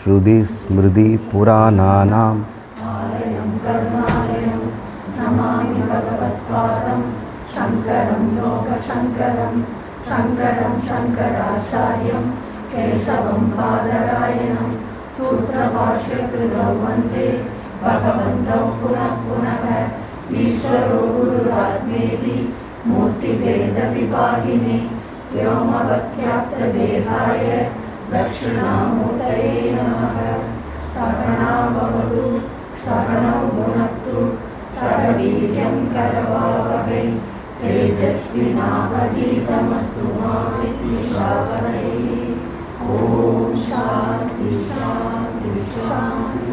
ஸ்ருதி ஸ்மிருதி புராணானாம் ஆலயம் கருணாலயம் நமாமி பகவத்பாதம் சங்கரம் லோகசங்கரம் சங்கரம் சங்கராச்சாரியம் கேசவம் பாதராயணம் சூத்ரபாஷ்யகிருதௌ வந்தே பகவந்தௌ புனः புனः ஈஸ்வரோ குருராத்மேதி மூர்த்திபேத விபாகினே व्योमवत्याप्तदेहाय दक्षिणामूर्तये नमः। सहना भवतु सहनौ भुनक्तु सह वीर्यं करवावहै तेजस्विनावधीतमस्तु मा विद्विषावहै। ॐ शान्ति शान्ति शान्ति।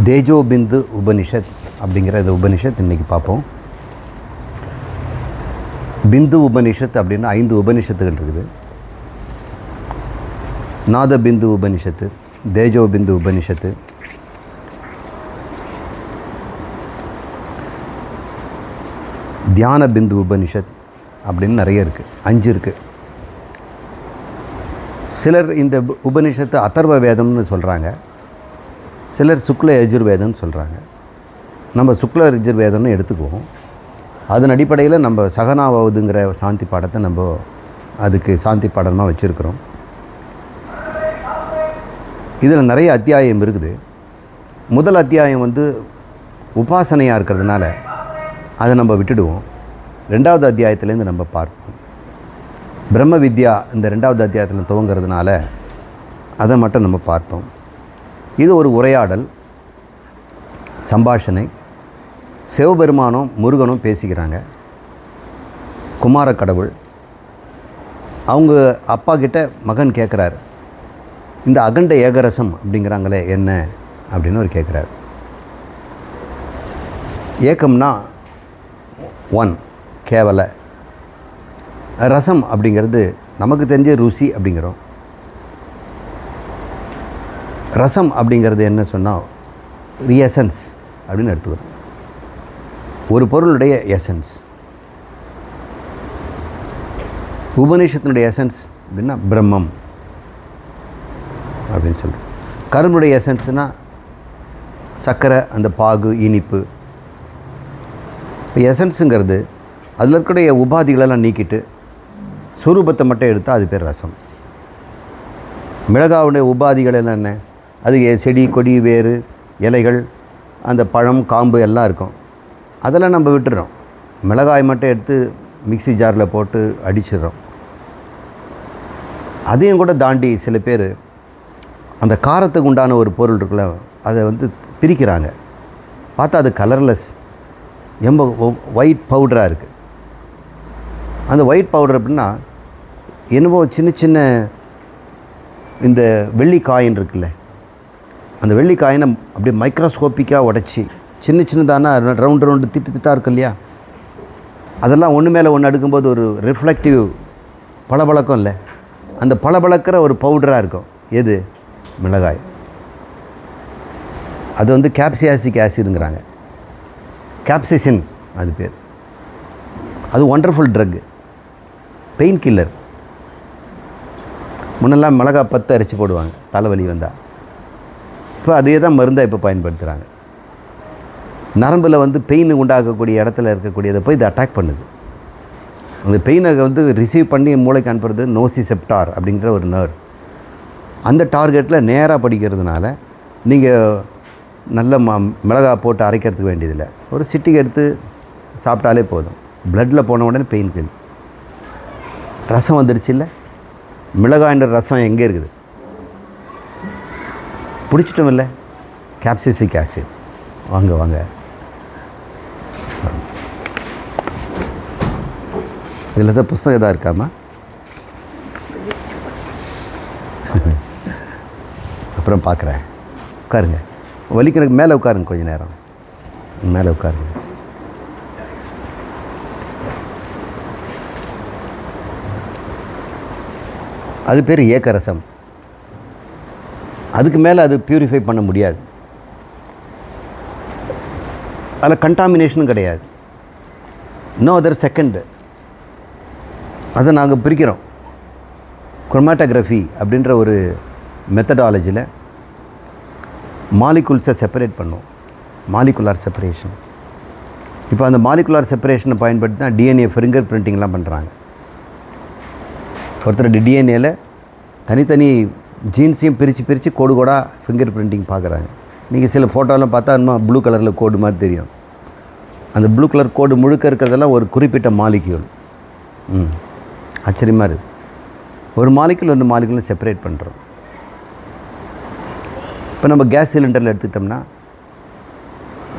தேஜோபிந்து உபனிஷத் அப்படிங்கிற இந்த உபனிஷத் இன்றைக்கி பார்ப்போம். பிந்து உபனிஷத் அப்படின்னா 5 உபனிஷத்துகள் இருக்குது. நாத பிந்து உபனிஷத்து, தேஜோபிந்து உபனிஷத்து, தியான பிந்து உபனிஷத் அப்படின்னு நிறைய இருக்குது. 5 இருக்குது. சிலர் இந்த உபனிஷத்து அதர்வ வேதம்னு சொல்கிறாங்க, சிலர் சுக்ல யஜுர்வேதம்னு சொல்கிறாங்க. நம்ம சுக்ல யஜுர்வேதம்னு எடுத்துக்குவோம். அதன் அடிப்படையில் நம்ம சகனாவதுங்கிற சாந்தி பாடத்தை நம்ம அதுக்கு சாந்தி பாடமாக வச்சுருக்கிறோம். இதில் நிறைய அத்தியாயம் இருக்குது. முதல் அத்தியாயம் உபாசனையாக இருக்கிறதுனால அதை நம்ம விட்டுடுவோம். 2வது அத்தியாயத்துலேருந்து நம்ம பார்ப்போம். பிரம்ம வித்யா இந்த 2வது அத்தியாயத்தில் துவங்கிறதுனால அதை மட்டும் நம்ம பார்ப்போம். இது ஒரு உரையாடல், சம்பாஷணை. சிவபெருமானும் முருகனும் பேசிக்கிறாங்க. குமார கடவுள் அவங்க அப்பா கிட்ட மகன் கேட்குறாரு, இந்த அகண்ட ஏகரசம் அப்படிங்கிறாங்களே என்ன அப்படின்னு அவர் கேட்குறாரு. ஏக்கம்னா 1 கேவல, ரசம் அப்படிங்கிறது நமக்கு தெரிஞ்ச ருசி அப்படிங்கிறோம். ரசம் அப்படிங்கிறது என்ன சொன்னால் எசன்ஸ் அப்படின்னு எடுத்துக்கிறோம். ஒரு பொருளுடைய எசன்ஸ். உபநிஷத்தினுடைய எசன்ஸ் அப்படின்னா பிரம்மம் அப்படின்னு சொல்கிறோம். கரும்புடைய எசன்ஸ்னால் சர்க்கரை, அந்த பாகு, இனிப்பு. இப்போ எசன்ஸுங்கிறது அதில் இருக்கக்கூடிய உபாதிகளெல்லாம் நீக்கிட்டு சுரூபத்தை மட்டும் எடுத்தால் அது பேர் ரசம். மிளகாவுடைய உபாதிகள் எல்லாம் என்ன? அது செடி, கொடி, வேறு, இலைகள், அந்த பழம், காம்பு எல்லாம் இருக்கும். அதெல்லாம் நம்ம விட்டுறோம். மிளகாய் மட்டும் எடுத்து மிக்ஸி ஜாரில் போட்டு அடிச்சிடுறோம். அதையும் கூட தாண்டி சில பேர் அந்த காரத்துக்கு உண்டான ஒரு பொருள் இருக்குல்ல, அதை பிரிக்கிறாங்க. பார்த்தா அது கலர்லெஸ், ரொம்ப ஒயிட் பவுடராக இருக்குது. அந்த ஒயிட் பவுடர் அப்படின்னா என்னவோ சின்ன சின்ன இந்த வெள்ளி காயின் இருக்குல்ல, அந்த வெள்ளி காயினை அப்படியே மைக்ரோஸ்கோப்பிக்காக உடச்சி சின்ன சின்னதான ரவுண்டு திட்டாக இருக்கு இல்லையா, அதெல்லாம் ஒன்று மேலே ஒன்று அடுக்கும்போது ஒரு ரிஃப்ளெக்டிவ் பளபளக்கம் இல்லை, அந்த பளபளக்கிற ஒரு பவுடராக இருக்கும். எது? மிளகாய். அது கேப்சியாசிக் ஆசிடுங்கிறாங்க, கேப்சிசின் அது பேர். அது ஒண்டர்ஃபுல் ட்ரக், பெயின் கில்லர். முன்னெல்லாம் மிளகாய் 10 அரைச்சி போடுவாங்க தலைவலி வந்தால். இப்போ அதே தான் மருந்தாக இப்போ பயன்படுத்துகிறாங்க. நரம்பில் பெயின் உண்டாக்கக்கூடிய இடத்துல இருக்கக்கூடியதை போய் இது அட்டாக் பண்ணுது. அந்த பெயினை ரிசீவ் பண்ணி மூளைக்கு அனுப்புறது நோசிசெப்டார் அப்படிங்கிற ஒரு நர்வ். அந்த டார்கெட்டில் நேராக படிக்கிறதுனால நீங்கள் நல்ல மிளகாய் போட்டு அரைக்கிறதுக்கு வேண்டியதில்லை. ஒரு சிட்டிக்கு எடுத்து சாப்பிட்டாலே போதும். ப்ளட்டில் போன உடனே பெயின் கில். ரசம் வந்துடுச்சு இல்லை? மிளகாய்ன்ற ரசம் எங்கே இருக்குது? பிடிச்சிட்டோம் இல்லை? கேப்சிசிக் ஆசிட். வாங்க வாங்க. இதில் தான் புஸ்தகம் எதாவது இருக்காமா? அப்புறம் பார்க்குறேன். உட்காருங்க. வலிக்கிறதுக்கு மேலே உட்காருங்க, கொஞ்சம் நேரம் மேலே உட்காருங்க. அது பேர் ஏக்கரசம். அதுக்கு மேலே அது பியூரிஃபை பண்ண முடியாது. அதில் கண்டாமினேஷனும் கிடையாது. No other second. அதை நாங்கள் பிரிக்கிறோம். குரோமாட்டோகிராஃபி அப்படின்ற ஒரு மெத்தடாலஜியில் மாலிகுல்ஸை செப்பரேட் பண்ணோம். Molecular separation. இப்போ அந்த மாலிகுலார் செப்பரேஷனை பயன்படுத்தி தான் டிஎன்ஏ ஃபிங்கர் பிரிண்டிங்லாம் பண்ணுறாங்க. ஒருத்தர் டிஎன்ஏல தனித்தனி ஜீன்ஸையும் பிரித்து கோடு கோடாக ஃபிங்கர் பிரிண்டிங் பார்க்குறாங்க. நீங்கள் சில ஃபோட்டோலாம் பார்த்தா இன்னும் ப்ளூ கலரில் கோடு மாதிரி தெரியும். அந்த ப்ளூ கலர் கோடு முழுக்க இருக்கிறதெல்லாம் ஒரு குறிப்பிட்ட மாலிக்யூல். ஆச்சரியமாக இருக்குது. ஒரு மாலிக்யூல் ஒரு மாலிக்யூலும் செப்பரேட் பண்ணுறோம். இப்போ நம்ம கேஸ் சிலிண்டரில் எடுத்துக்கிட்டோம்னா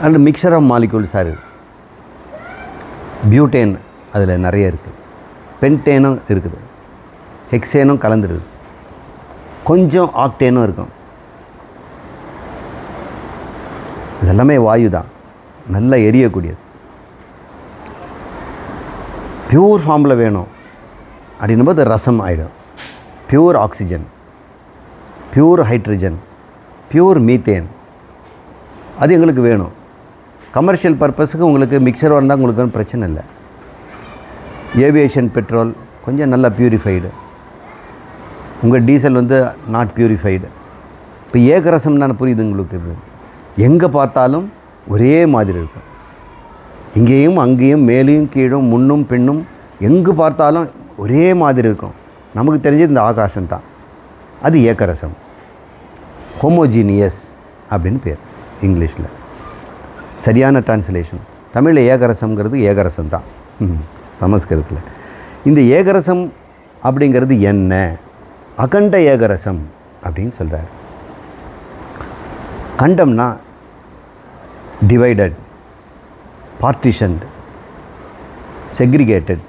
அதில் மிக்சர் ஆஃப் மாலிக்யூல்ஸாக இருக்குது. பியூட்டேன் அதில் நிறைய இருக்குது, பென்டேனும் இருக்குது, ஹெக்ஸேனும் கலந்துருது, கொஞ்சம் ஆக்டேனும் இருக்கும். இதெல்லாமே வாயு தான், நல்லா எரியக்கூடியது. பியூர் ஃபார்மில் வேணும் அப்படின்னும்போது ரசம் ஆகிடும். Pure oxygen, pure hydrogen, pure methane, அது எங்களுக்கு வேணும். கமர்ஷியல் பர்பஸுக்கு உங்களுக்கு மிக்சர் வந்தால் உங்களுக்கு ஒன்றும் பிரச்சனை இல்லை. ஏவியேஷன் பெட்ரோல் கொஞ்சம் நல்லா பியூரிஃபைடு, உங்கள் டீசல் வந்து நாட் பியூரிஃபைடு. இப்போ ஏகரசம் தானே, புரியுது உங்களுக்கு? இது எங்கே பார்த்தாலும் ஒரே மாதிரி இருக்கும். இங்கேயும் அங்கேயும் மேலேயும் கீழும் முன்னும் பின்னும் எங்கு பார்த்தாலும் ஒரே மாதிரி இருக்கும். நமக்கு தெரிஞ்சது இந்த ஆகாசம் தான். அது ஏகரசம், ஹோமோஜீனியஸ் அப்படின்னு பேர் இங்கிலீஷில். சரியான டிரான்ஸ்லேஷன். தமிழில் ஏகரசம்ங்கிறது ஏகரசம் தான் சமஸ்கிருதத்தில். இந்த ஏகரசம் அப்படிங்கிறது என்ன? அகண்ட ஏகரசம் அப்படின்னு சொல்கிறார். கண்டம்னா டிவைடட், பார்ட்டிஷன்டு, செக்ரிகேட்டட்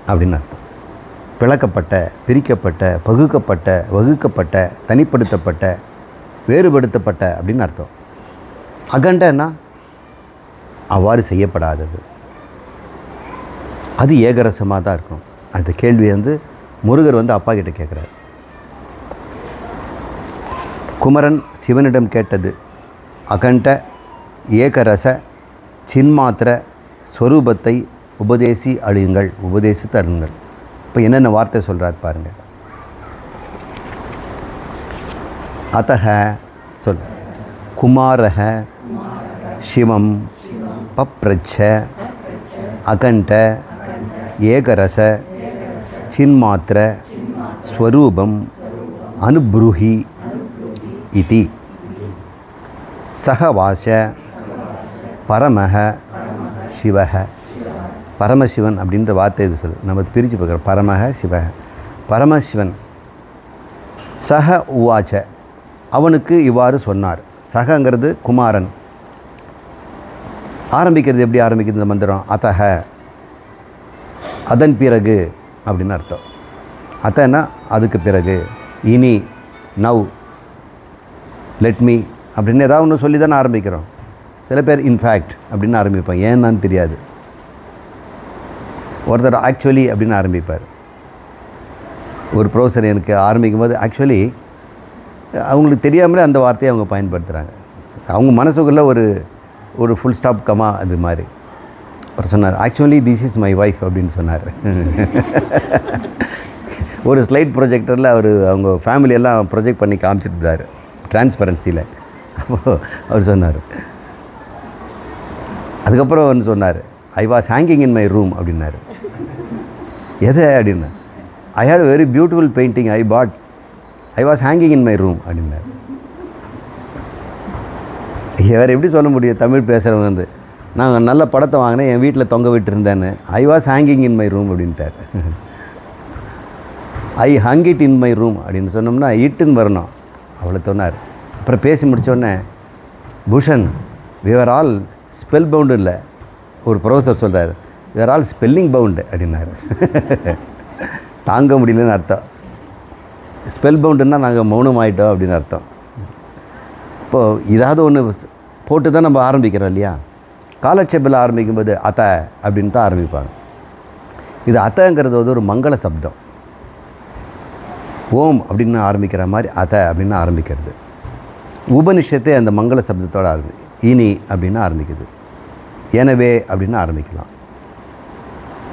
அப்படின்னு அர்த்தம். பிளக்கப்பட்ட, பிரிக்கப்பட்ட, பகுக்கப்பட்ட, வகுக்கப்பட்ட, தனிப்படுத்தப்பட்ட, வேறுபடுத்தப்பட்ட அப்படின்னு அர்த்தம். அகண்டன்னா அவ்வாறு செய்யப்படாதது. அது ஏகரசமாக தான் இருக்கும். அந்த கேள்வி வந்து முருகர் வந்து அப்பா கிட்ட கேட்குறார். குமரன் சிவனிடம் கேட்டது அகண்ட ஏகரச சின்மாத்திர ஸ்வரூபத்தை உபதேசித்து அருங்கள். இப்போ என்னென்ன வார்த்தை சொல்கிறார் பாருங்கள். அத்தக சொல் குமாரக சிவம் பப்ரச்ச அகண்ட ஏகரச சின்மாத்திர ஸ்வரூபம் அனுப்ரூஹி இதி சகவாச பரமஹ சிவஹ. பரமசிவன் அப்படின்ற வார்த்தை இது சொல்லு. நம்ம பிரித்து பார்க்குறோம். பரமஹ சிவஹ, பரமசிவன். சக உவாச்ச, அவனுக்கு இவ்வாறு சொன்னார். சகங்கிறது குமாரன். ஆரம்பிக்கிறது எப்படி ஆரம்பிக்கிறது இந்த மந்திரம்? அத்தக, அதன் பிறகு அப்படின்னு அர்த்தம். அத்தனா அதுக்கு பிறகு, இனி, நவ், லெட் மீ அப்படின்னு ஏதாவது ஒன்று சொல்லி தானே ஆரம்பிக்கிறோம். சில பேர் இன்ஃபேக்ட் அப்படின்னு ஆரம்பிப்பாங்க, ஏன்னான்னு தெரியாது. ஒருத்தர் ஆக்சுவலி அப்படின்னு ஆரம்பிப்பார். ஒரு ப்ரொஃபஸர் எனக்கு ஆரம்பிக்கும் போது ஆக்சுவலி அவங்களுக்கு தெரியாமலே அந்த வார்த்தையை அவங்க பயன்படுத்துகிறாங்க. அவங்க மனசுக்குள்ளே ஒரு ஃபுல் ஸ்டாப் கமா அது மாதிரி. அவர் சொன்னார், actually this is my wife அப்படின்னு சொன்னார். ஒரு ஸ்லைட் ப்ரொஜெக்டரில் அவங்க ஃபேமிலியெல்லாம் ப்ரொஜெக்ட் பண்ணி காமிச்சிட்டு இருந்தார் டிரான்ஸ்பரன்சியில். அப்போது அவர் சொன்னார். அதுக்கப்புறம் ஒன்று சொன்னார், I was hanging in my room அப்படின்னாரு. எதை அப்படின்னா, I had very beautiful painting I bought, I was hanging in my room அப்படின்னாரு. வேறு எப்படி சொல்ல முடியும்? தமிழ் பேசுகிறவங்க வந்து, நான் நல்ல படத்தை வாங்கினேன், என் வீட்டில் தொங்க விட்டுருந்தேன்னு. I was hanging in my room அப்படின்ட்டார். I hung it in my room அப்படின்னு சொன்னோம்னா இட்டுன்னு வரணும், அவ்வளோ சொன்னார். அப்புறம் பேசி முடித்தோடனே, Bhushan we are all spellbound இல்லை, ஒரு ப்ரொஃபஸர் சொல்கிறார், we are all spelling bound அப்படின்னாரு. தாங்க முடியலன்னு அர்த்தம். ஸ்பெல் பவுண்டுன்னா நாங்கள் மௌனம் ஆகிட்டோம் அப்படின்னு அர்த்தம். இப்போது ஏதாவது ஒன்று போட்டு தான் நம்ம ஆரம்பிக்கிறோம் இல்லையா? காலட்சேபில் ஆரம்பிக்கும்போது அத்த அப்படின்னு தான் ஆரம்பிப்பாங்க. இது அத்தங்கிறது வந்து ஒரு மங்கள சப்தம். ஓம் அப்படின்னு ஆரம்பிக்கிற மாதிரி அத்த அப்படின்னு ஆரம்பிக்கிறது. உபனிஷத்தை அந்த மங்கள சப்தத்தோடு ஆரம்பி, இனி அப்படின்னு ஆரம்பிக்குது, எனவே அப்படின்னு ஆரம்பிக்கலாம்.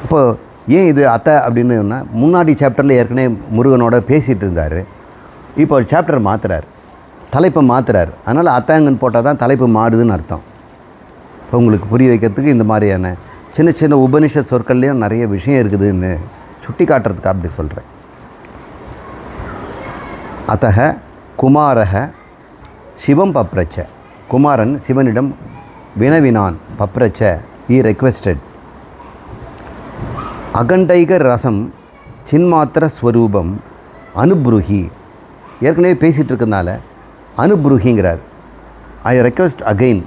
இப்போது ஏன் இது அத்தை அப்படின்னா, முன்னாடி சாப்டரில் ஏற்கனவே முருகனோட பேசிகிட்டு இருந்தார். இப்போ ஒரு சாப்டர் மாற்றுறார், தலைப்பை மாற்றுறார். அதனால் அத்தாங்கன்னு போட்டால் தான் தலைப்பு மாறுதுன்னு அர்த்தம். இப்போ உங்களுக்கு புரிய வைக்கிறதுக்கு இந்த மாதிரியான சின்ன சின்ன உபனிஷத் சொற்கள்லேயும் நிறைய விஷயம் இருக்குதுன்னு சுட்டி காட்டுறதுக்கு அப்படி சொல்கிறேன். அத்தக குமாரக சிவம் பப்ரச்ச, குமாரன் சிவனிடம் வினவினான். பப்ரச்ச ஈ ரெக்வெஸ்டட். அகண்டைக ரசம் சின்மாத்திர ஸ்வரூபம் அனுப்ருஹி. ஏற்கனவே பேசிகிட்டு இருக்கனால அனுப்ருஹிங்கிறார். ஐ ரெக்வெஸ்ட் அகெயின்.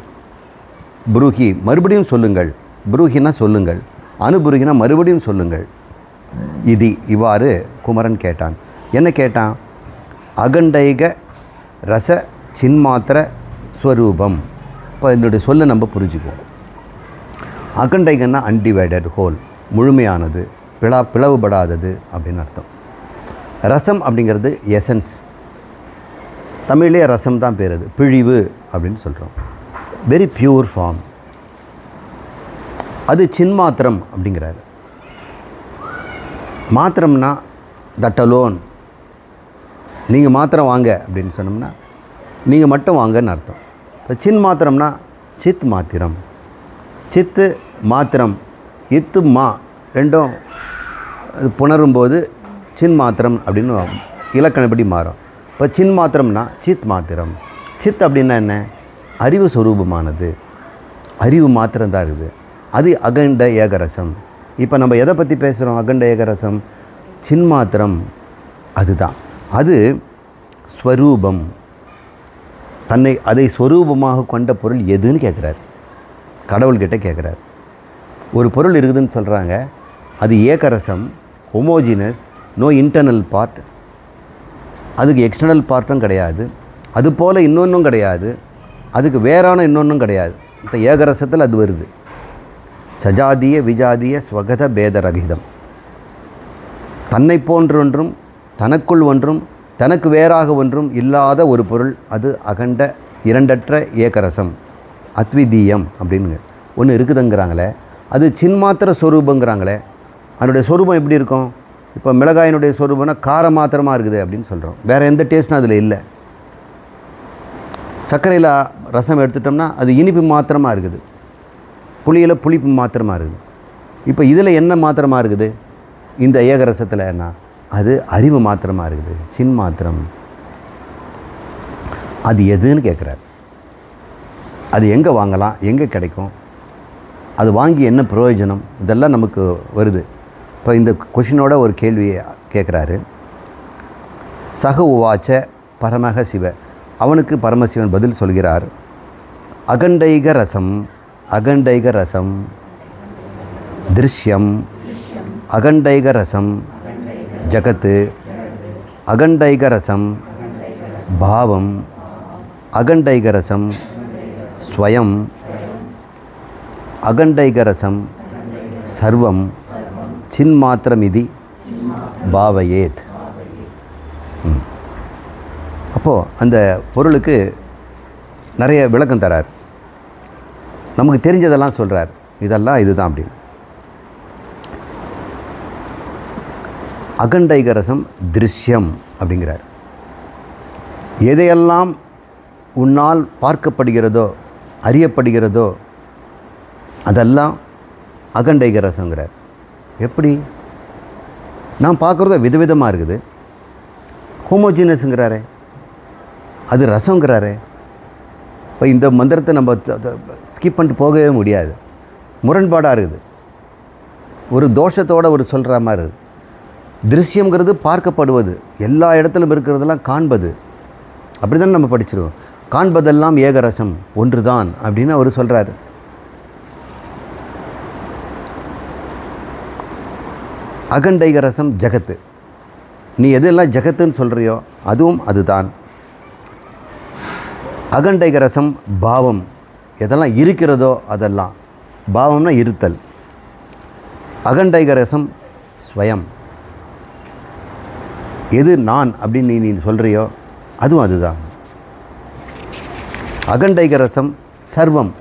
புருஹி மறுபடியும் சொல்லுங்கள். புருஹினா சொல்லுங்கள், அனுபுருகினா மறுபடியும் சொல்லுங்கள். இது இவ்வாறு குமரன் கேட்டான். என்ன கேட்டான்? அகண்டைக ரச சின்மாத்திர ஸ்வரூபம். இப்போ இதனுடைய சொல்ல நம்ம புரிஞ்சுக்குவோம். அகண்டைகன்னா அன்டிவைடட் ஹோல், முழுமையானது, பிளவுபடாதது அப்படின்னு அர்த்தம். ரசம் அப்படிங்கிறது எசன்ஸ். தமிழ்லேயே ரசம் தான் பேர், அது பிழிவு அப்படின்னு சொல்கிறோம். Very pure form. அது சின்மாத்திரம் அப்படிங்கிறாரு. மாத்திரம்னா தட் அலோன். நீங்கள் மாத்திரம் வாங்க அப்படின்னு சொன்னோம்னா நீங்கள் மட்டும் வாங்கன்னு அர்த்தம். இப்போ சின் மாத்திரம்னா சித் மாத்திரம். சித்து மாத்திரம், இத்து மா ரெண்டும் புணரும்போது சின் மாத்திரம் அப்படின்னு இலக்கணப்படி மாறும். இப்போ சின் மாத்திரம்னா சித் மாத்திரம். சித் அப்படின்னா என்ன? அறிவு சொரூபமானது, அறிவு மாத்திரம்தான் இருக்குது. அது அகண்ட ஏகரசம். இப்போ நம்ம எதை பற்றி பேசுகிறோம்? அகண்ட ஏகரசம் சின்மாத்திரம், அதுதான். அது ஸ்வரூபம். அதை ஸ்வரூபமாக கொண்ட பொருள் எதுன்னு கேட்குறார். கடவுள்கிட்ட கேட்குறார். ஒரு பொருள் இருக்குதுன்னு சொல்கிறாங்க, அது ஏகரசம், ஹோமோஜினஸ், நோ இன்டர்னல் பார்ட், அதுக்கு எக்ஸ்டர்னல் பார்ட்டும் கிடையாது, அது போல் இன்னொன்றும் கிடையாது, அதுக்கு வேறான இன்னொன்றும் கிடையாது. இந்த ஏகரசத்தில் அது வருது. சஜாதிய விஜாதிய ஸ்வகத பேதரகிதம். தன்னை போன்றொன்றும் தனக்குள் ஒன்றும் தனக்கு வேறாக ஒன்றும் இல்லாத ஒரு பொருள், அது அகண்ட இரண்டற்ற ஏகரசம், அத்விதீயம் அப்படின்னு ஒன்று இருக்குதுங்கிறாங்களே. அது சின்மாத்திர ஸ்வரூபங்கிறாங்களே. அதனுடைய ஸ்வரூபம் எப்படி இருக்கும்? இப்போ மிளகாயினுடைய ஸ்வரூபம்னா காரம் மாத்திரமாக இருக்குது அப்படின்னு சொல்கிறோம். வேறு எந்த டேஸ்ட்டும் அதில் இல்லை. சர்க்கரையில் ரசம் எடுத்துட்டோம்னா அது இனிப்பு மாத்திரமாக இருக்குது, புளியில் புளிப்பு மாத்திரமாக இருக்குது. இப்போ இதில் என்ன மாத்திரமாக இருக்குது? இந்த ஏகரசத்தில் என்ன? அது அறிவு மாத்திரமாக இருக்குது, சின் மாத்திரம். அது எதுன்னு கேட்குறார். அது எங்கே வாங்கலாம், எங்கே கிடைக்கும், அது வாங்கி என்ன பிரயோஜனம், இதெல்லாம் நமக்கு வருது. இப்போ இந்த கொஷினோட ஒரு கேள்வியை கேட்குறாரு. சக உவாச்ச பரமக சிவ. அவனுக்கு பரமசிவன் பதில் சொல்கிறார். அகண்டைக ரசம், அகண்டைக ரசம் திருஷ்யம், அகண்டைக ரசம் ஜகத்து, அகண்டைக ரசம் பாவம், அகண்டைக ரசம் ஸ்வயம், அகண்டைக ரசம் சர்வம் சின்மாத்திரமிதி பாவயேத். அப்போது அந்த பொருளுக்கு நிறைய விளக்கம் தரார். நமக்கு தெரிஞ்சதெல்லாம் சொல்கிறார், இதெல்லாம் இதுதான் அப்படின்னு. அகண்டைகரசம் திருஷ்யம் அப்படிங்கிறார். எதையெல்லாம் உன்னால் பார்க்கப்படுகிறதோ அறியப்படுகிறதோ அதெல்லாம் அகண்டைகரசங்கிறார். எப்படி? நான் பார்க்குறதோ விதவிதமாக இருக்குது. ஹோமோஜினஸுங்கிறாரே, அது ரசங்கிறாரே. இப்போ இந்த மந்திரத்தை நம்ம ஸ்கிப் பண்ணிட்டு போகவே முடியாது. முரண்பாடாக இருக்குது, ஒரு தோஷத்தோடு ஒரு சொல்கிற மாதிரி இருக்குது. திருஷ்யங்கிறது பார்க்கப்படுவது, எல்லா இடத்துலையும் இருக்கிறதெல்லாம் காண்பது. அப்படி தான் நம்ம படிச்சிருவோம். காண்பதெல்லாம் ஏகரசம் ஒன்று தான் அப்படின்னு அவர் சொல்கிறார். அகண்டைகரசம் ஜகத்து. நீ எதெல்லாம் ஜகத்துன்னு சொல்கிறியோ அதுவும் அதுதான். அகண்டைகரசம் பாவம், எதெல்லாம் இருக்கிறதோ அதெல்லாம். பாவம்னா இருத்தல். அகண்டைகரசம் ஸ்வயம், எது நான் அப்படின்னு நீ சொல்கிறியோ அதுவும் அதுதான். அகண்டைகரசம் சர்வம்.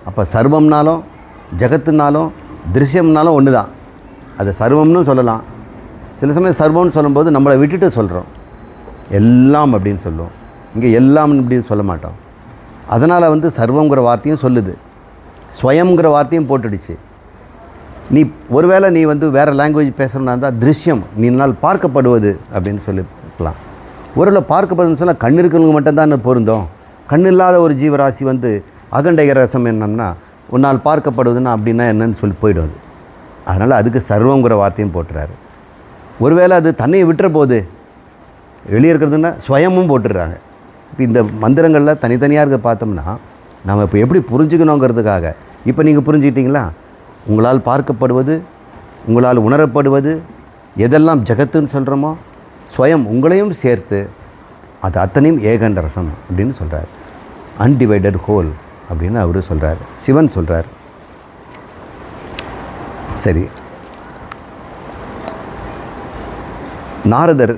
அப்போ சர்வம்னாலும் ஜகத்துனாலும் திருஷ்யம்னாலும் ஒன்று தான். அதை சர்வம்னு சொல்லலாம். சில சமயம் சர்வம்னு சொல்லும்போது நம்மளை விட்டுட்டு சொல்கிறோம், எல்லாம் அப்படின்னு சொல்லுவோம். இங்கே எல்லாம் அப்படின்னு சொல்ல மாட்டோம். அதனால் வந்து சர்வங்கிற வார்த்தையும் சொல்லுது, ஸ்வயம்ங்கிற வார்த்தையும் போட்டுடுச்சு. நீ ஒருவேளை நீ வந்து வேறு லாங்குவேஜ் பேசுகிறனா இருந்தால் திருஷ்யம், நீனால் பார்க்கப்படுவது அப்படின்னு சொல்லிக்கலாம். ஒருவேளை பார்க்கப்படுதுன்னு சொன்னால் கண் இருக்கிறவங்க மட்டும்தான் பொருந்தோம். கண் இல்லாத ஒரு ஜீவராசி வந்து அகண்ட ரசம் என்னன்னா உன்னால் பார்க்கப்படுவதுன்னா அப்படின்னா என்னன்னு சொல்லி போயிடுவது. அதனால் அதுக்கு சர்வங்கிற வார்த்தையும் போட்டுறாரு. ஒருவேளை அது தன்னையை விட்டுற போது வெளியே இருக்கிறதுன்னா ஸ்வயமும் போட்டுடுறாங்க. இப்போ இந்த மந்திரங்களில் தனித்தனியாக இருக்க பார்த்தோம்னா நம்ம இப்போ எப்படி புரிஞ்சுக்கணுங்கிறதுக்காக இப்போ நீங்கள் புரிஞ்சுக்கிட்டீங்களா? உங்களால் பார்க்கப்படுவது, உங்களால் உணரப்படுவது, எதெல்லாம் ஜகத்துன்னு சொல்கிறோமோ ஸ்வயம் உங்களையும் சேர்த்து அது அத்தனையும் ஏகண்ட ரசம் அப்படின்னு சொல்கிறார். அன்டிவைடட் ஹோல் அப்படின்னு அவர் சொல்கிறார், சிவன் சொல்கிறார். சரி, நாரதர்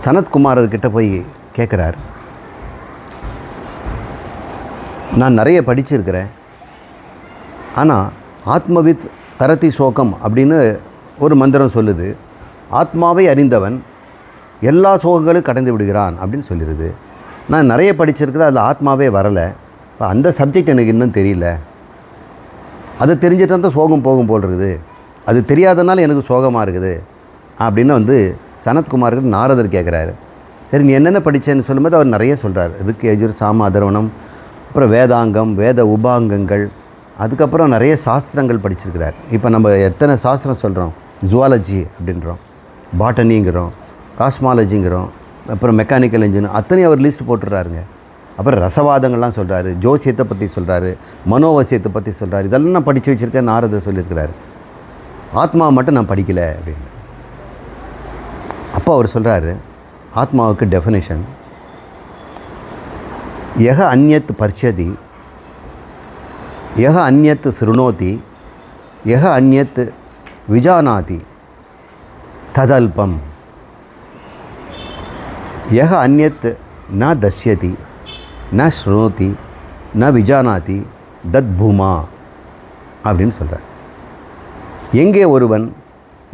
சனத்குமாரர்கிட்ட போய் கேட்குறார், நான் நிறைய படிச்சிருக்கிறேன், ஆனால் ஆத்மவித் தரதி சோகம் அப்படின்னு ஒரு மந்திரம் சொல்லுது. ஆத்மாவை அறிந்தவன் எல்லா சோகங்களும் கடந்து விடுகிறான் அப்படின்னு சொல்லிடுது. நான் நிறைய படிச்சிருக்கிறேன், அதில் ஆத்மாவே வரலை. இப்போ அந்த சப்ஜெக்ட் எனக்கு இன்னும் தெரியல. அதை தெரிஞ்சுட்டு தான் சோகம் போகும் போல் இருக்குது, அது தெரியாதனால எனக்கு சோகமாக இருக்குது அப்படின்னு வந்து சனத்குமாருக்கு நாரதர் கேட்குறாரு. சரி, நீ என்னென்ன படித்தேன்னு சொல்லும்போது அவர் நிறைய சொல்கிறார். ரிக், யஜுர், சாம, அதர்வணம், அப்புறம் வேதாங்கம், வேத உபாங்கங்கள், அதுக்கப்புறம் நிறைய சாஸ்திரங்கள் படிச்சிருக்கிறார். இப்போ நம்ம எத்தனை சாஸ்திரம் சொல்கிறோம்? ஜுவாலஜி அப்படின்றோம், பாட்டனிங்கிறோம், காஸ்மாலஜிங்கிறோம், அப்புறம் மெக்கானிக்கல் இன்ஜின், அத்தனையும் அவர் லிஸ்ட் போட்டுடுறாருங்க. அப்புறம் ரசவாதங்கள்லாம் சொல்கிறாரு, ஜோசியத்தை பற்றி சொல்கிறாரு, மனோவசியத்தை பற்றி சொல்கிறாரு. இதெல்லாம் நான் படித்து வச்சுருக்கேன் நாரதர் சொல்லியிருக்கிறாரு. ஆத்மா மட்டும் நான் படிக்கலை அப்படின்னு. அப்போ அவர் சொல்கிறாரு, ஆத்மாவுக்கு டெஃபினேஷன், யக அந்யத் பர்ச்சதி, யக அந்யத் ஸ்ருணோதி, யக அந்யத் விஜானாதி ததல்பம், யக அந்யத் ந தஷ்யதி ந ஸ்ருணோதி ந விஜானாதி தத் பூமா அப்படின்னு சொல்கிறார். எங்கே ஒருவன்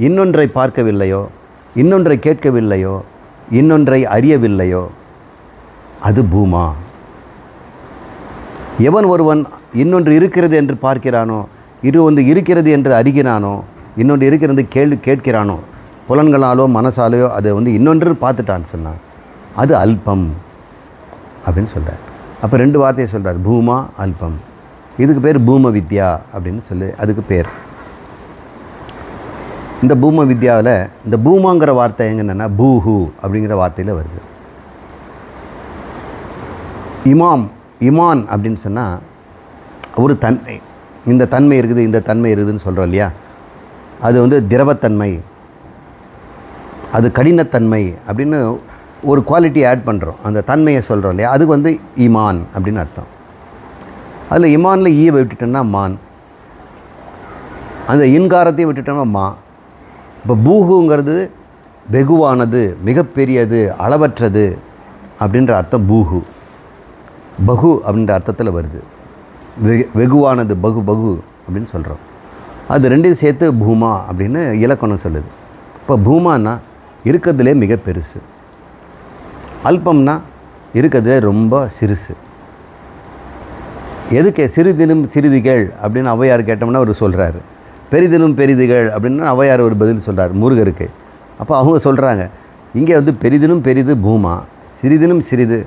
இன்னொன்றை பார்க்கவில்லையோ, இன்னொன்றை கேட்கவில்லையோ, இன்னொன்றை அறியவில்லையோ அது பூமா. எவன் ஒருவன் இன்னொன்று இருக்கிறது என்று பார்க்கிறானோ, ஒன்று இருக்கிறது என்று அறிகிறானோ, இன்னொன்று இருக்கிறது கேட்கிறானோ, புலன்களாலோ மனசாலையோ அதை வந்து இன்னொன்று பார்த்துட்டான்னு சொன்னான், அது அல்பம் அப்படின்னு சொல்கிறார். அப்போ ரெண்டு வார்த்தையை சொல்கிறார், பூமா அல்பம். இதுக்கு பேர் பூம வித்யா அப்படின்னு சொல்லி அதுக்கு பேர். இந்த பூம வித்யாவில் இந்த பூமாங்கிற வார்த்தை எங்கன்னா பூஹு அப்படிங்கிற வார்த்தையில் வருது. இமான் அப்படின்னு சொன்னால் ஒரு தன்மை, இந்த தன்மை இருக்குது, இந்த தன்மை இருக்குதுன்னு சொல்கிறோம் இல்லையா? அது வந்து திரவத்தன்மை, அது கடினத்தன்மை அப்படின்னு ஒரு குவாலிட்டி ஆட் பண்ணுறோம், அந்த தன்மையை சொல்கிறோம் இல்லையா? அதுக்கு வந்து இமான் அப்படின்னு அர்த்தம். அதில் இமானில் ஈயை விட்டுட்டோம்னா மான், அந்த இன்காரத்தையும் விட்டுட்டோம்னா மா. இப்போ பூஹுங்கிறது வெகுவானது, மிகப்பெரியது, அளவற்றது அப்படின்ற அர்த்தம் பூஹு. பகு அப்படின்ற அர்த்தத்தில் வருது. வெகுவானது, பகு அப்படின்னு சொல்கிறோம். அது ரெண்டையும் சேர்த்து பூமா அப்படின்னு இலக்கணம் சொல்லுது. இப்போ பூமானா இருக்கிறதுலே மிக பெருசு, அல்பம்னா இருக்கிறதுலே ரொம்ப சிறுசு. எதுக்கு சிறிதினும் சிறிதுகள் அப்படின்னு ஔவையார் கேட்டோம்னா அவர் சொல்கிறாரு, பெரிதினும் பெரிதுகள் அப்படின்னு ஔவையார் ஒரு பதில் சொல்கிறார் முருகருக்கு. அப்போ அவங்க சொல்கிறாங்க, இங்கே வந்து பெரிதினும் பெரிது பூமா, சிறிதினும் சிறிது.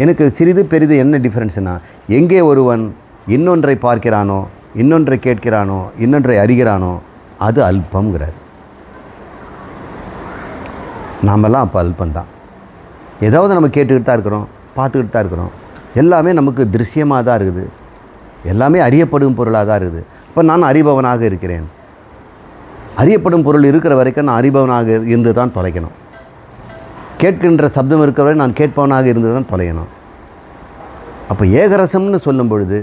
எனக்கு சிறிது பெரிது என்ன டிஃப்ரென்ஸ்னா, எங்கே ஒருவன் இன்னொன்றை பார்க்கிறானோ, இன்னொன்றை கேட்கிறானோ, இன்னொன்றை அறிகிறானோ அது அல்பங்கிறார். நாமெல்லாம் அப்போ அல்பந்தான். ஏதாவது நம்ம கேட்டுக்கிட்டு தான் இருக்கிறோம், பார்த்துக்கிட்டு தான் இருக்கிறோம், எல்லாமே நமக்கு திருஷ்யமாக தான் இருக்குது, எல்லாமே அறியப்படும் பொருளாக தான் இருக்குது. இப்போ நான் அறிபவனாக இருக்கிறேன். அறியப்படும் பொருள் இருக்கிற வரைக்கும் நான் அறிபவனாக இருந்து தான் தொலைக்கணும். கேட்கின்ற சப்தம் இருக்கிற வரை நான் கேட்பவனாக இருந்து தான் தொலைக்கணும். அப்போ ஏகரசம்னு சொல்லும் பொழுது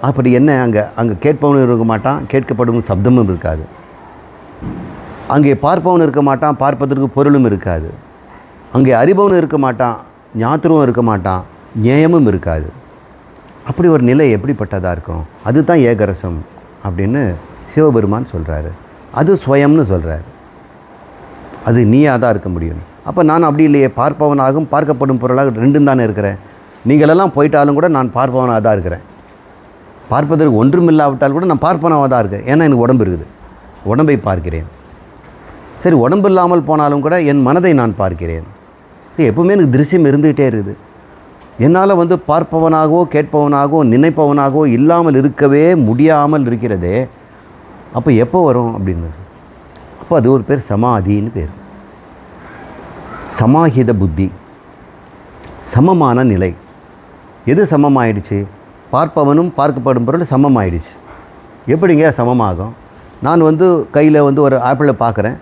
அப்படி என்ன, அங்கே கேட்பவனும் இருக்க மாட்டான், கேட்கப்படும் சப்தமும் இருக்காது. அங்கே பார்ப்பவன் இருக்க மாட்டான், பார்ப்பதற்கு பொருளும் இருக்காது. அங்கே அறிபவனும் இருக்க மாட்டான், ஞாத்திரமும் இருக்க மாட்டான், ஞேயமும் இருக்காது. அப்படி ஒரு நிலை எப்படிப்பட்டதாக இருக்கும்? அதுதான் ஏகரசம் அப்படின்னு சிவபெருமான் சொல்கிறாரு. அது ஸ்வயம்னு சொல்கிறார். அது நீயாக தான் இருக்க முடியும். அப்போ நான் அப்படி இல்லையே, பார்ப்பவனாகவும் பார்க்கப்படும் பொருளாக ரெண்டும் தானே இருக்கிறேன். நீங்களெல்லாம் போயிட்டாலும் கூட நான் பார்ப்பவனாக தான் இருக்கிறேன். பார்ப்பதற்கு ஒன்றும் இல்லாவிட்டால் கூட நான் பார்ப்பவனாக தான் இருக்கேன். ஏன்னா எனக்கு உடம்பு இருக்குது, உடம்பை பார்க்கிறேன். சரி, உடம்பு இல்லாமல் போனாலும் கூட என் மனதை நான் பார்க்கிறேன். எப்பவுமே எனக்கு திருஷ்யம் இருந்துகிட்டே இருக்குது. என்னால் வந்து பார்ப்பவனாகவோ கேட்பவனாகவோ நினைப்பவனாகவோ இல்லாமல் இருக்கவே முடியாமல் இருக்கிறதே. அப்போ எப்போ வரும் அப்படின்னு, அப்போ அது ஒரு பேர் சமாதின்னு பேர். சமாஹித புத்தி, சமமான நிலை. எது சமமாயிடுச்சு? பார்ப்பவனும் பார்க்கப்படும் பொருள் சமமாயிடுச்சு. எப்படிங்க சமமாகும்? நான் வந்து கையில் வந்து ஒரு ஆப்பிளை பார்க்குறேன்,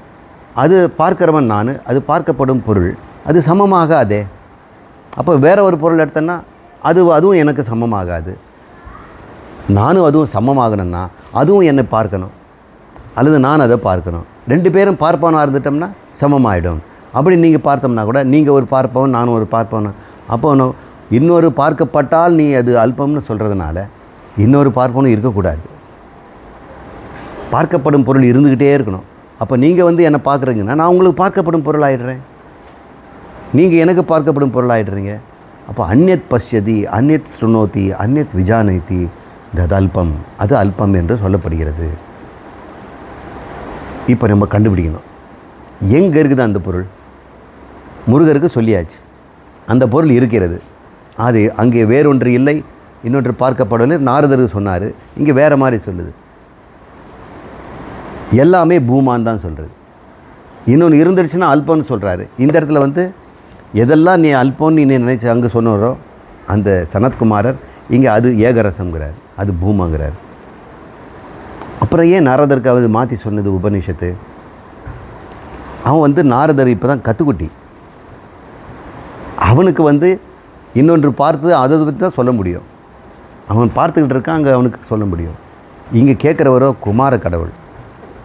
அது பார்க்கிறவன் நான், அது பார்க்கப்படும் பொருள், அது சமமாகாதே. அப்போ வேறு ஒரு பொருள் எடுத்தேன்னா அதுவும் எனக்கு சமமாகாது. நானும் அதுவும் சமமாகணும்னா அதுவும் என்னை பார்க்கணும், அல்லது நான் அதை பார்க்கணும். ரெண்டு பேரும் பார்ப்பவனாக இருந்துட்டோம்னா சமமாயிடும். அப்படி நீங்கள் பார்த்தோம்னா கூட நீங்கள் ஒரு பார்ப்பவன், நானும் ஒரு பார்ப்பவன். அப்போ இன்னொரு பார்க்கப்பட்டால் நீ அது அல்பம்னு சொல்கிறதுனால இன்னொரு பார்ப்பவனும் இருக்கக்கூடாது. பார்க்கப்படும் பொருள் இருந்துக்கிட்டே இருக்கணும். அப்போ நீங்கள் வந்து என்னை பார்க்குறீங்கன்னா நான் உங்களுக்கு பார்க்கப்படும் பொருள் ஆகிடுறேன், நீங்கள் எனக்கு பார்க்கப்படும் பொருள் ஆகிடுறீங்க. அப்போ அந்நியத் பஷ்யதி, அந்நியத் ஸ்ருணோதி, அந்நியத் விஜானதி, தது அல்பம், அது அல்பம் என்று சொல்லப்படுகிறது. இப்போ நம்ம கண்டுபிடிக்கணும் எங்கே இருக்குது அந்த பொருள். முருகருக்கு சொல்லியாச்சு, அந்த பொருள் இருக்கிறது, அது அங்கே வேறொன்று இல்லை, இன்னொன்று பார்க்கப்படவில்லை. நாரதருக்கு சொன்னார், இங்கே வேறு மாதிரி சொல்லுது. எல்லாமே பூமான் தான் சொல்கிறது. இன்னொன்று இருந்துடுச்சுன்னா அல்பம்னு சொல்கிறாரு. இந்த இடத்துல வந்து எதெல்லாம் நீ அல்பம்னு நீ நினைச்சு அங்கே சொன்னாரோ அந்த சனத்குமாரர், இங்கே அது ஏகரசங்கிறார், அது பூமாங்கிறார். அப்புறம் ஏன் நாரதருக்கு அது மாற்றி சொன்னது உபநிஷத்து? அவன் வந்து நாரதர் இப்போ தான் கற்றுக்குட்டி, அவனுக்கு வந்து இன்னொன்று பார்த்து அதை பற்றி தான் சொல்ல முடியும். அவன் பார்த்துக்கிட்டு இருக்கான், அங்கே அவனுக்கு சொல்ல முடியும். இங்கே கேட்குறவரோ குமார கடவுள்.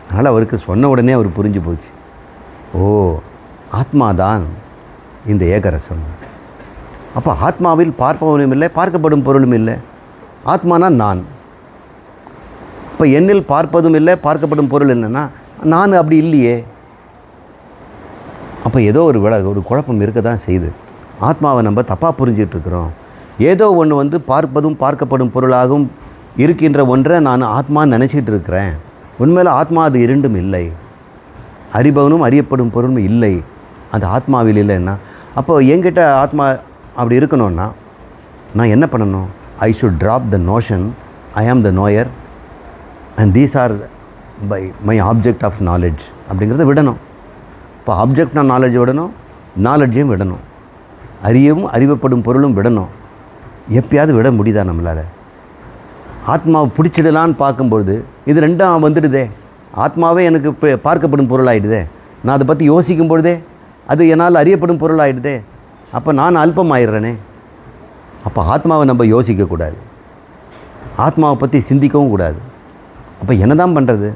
அதனால் அவருக்கு சொன்ன உடனே அவர் புரிஞ்சு போச்சு, ஓ ஆத்மாதான் இந்த ஏகரசம். அப்போ ஆத்மாவில் பார்ப்பவனும் இல்லை, பார்க்கப்படும் பொருளும் இல்லை. ஆத்மானா நான். இப்போ என்னில் பார்ப்பதும் இல்லை, பார்க்கப்படும் பொருள் என்னென்னா நான் அப்படி இல்லையே. அப்போ ஏதோ ஒரு குழப்பம் இருக்க தான் செய்யுது. ஆத்மாவை நம்ம தப்பாக புரிஞ்சிட்ருக்குறோம். ஏதோ ஒன்று வந்து பார்ப்பதும் பார்க்கப்படும் பொருளாகவும் இருக்கின்ற ஒன்றை நான் ஆத்மான்னு நினச்சிக்கிட்டு இருக்கிறேன். உண்மையில் ஆத்மா அது இரண்டும் இல்லை. அறிபவனும் அறியப்படும் பொருளும் இல்லை, அந்த ஆத்மாவில் இல்லைன்னா. அப்போ என்கிட்ட ஆத்மா அப்படி இருக்கணும்னா நான் என்ன பண்ணணும்? I should drop the notion I am the knower and these are by my object of knowledge அப்படிங்கிறத விடணும். இப்போ ஆப்ஜெக்ட்னா நாலெட்ஜ் விடணும், நாலெட்ஜையும் விடணும், அறியவும் அறிவப்படும் பொருளும் விடணும். எப்பயாவது விட முடியுதா நம்மளால்? ஆத்மாவை பிடிச்சிடலான்னு பார்க்கும்பொழுது இது ரெண்டும் வந்துடுதே. ஆத்மாவே எனக்கு இப்போ பார்க்கப்படும் பொருளாகிடுதே. நான் அதை பற்றி யோசிக்கும் பொழுதே அது என்னால் அறியப்படும் பொருளாகிடுதே. அப்போ நான் அல்பம் ஆயிடுறேனே. அப்போ ஆத்மாவை நம்ம யோசிக்கக்கூடாது, ஆத்மாவை பற்றி சிந்திக்கவும் கூடாது. அப்போ என்ன தான் பண்ணுறது?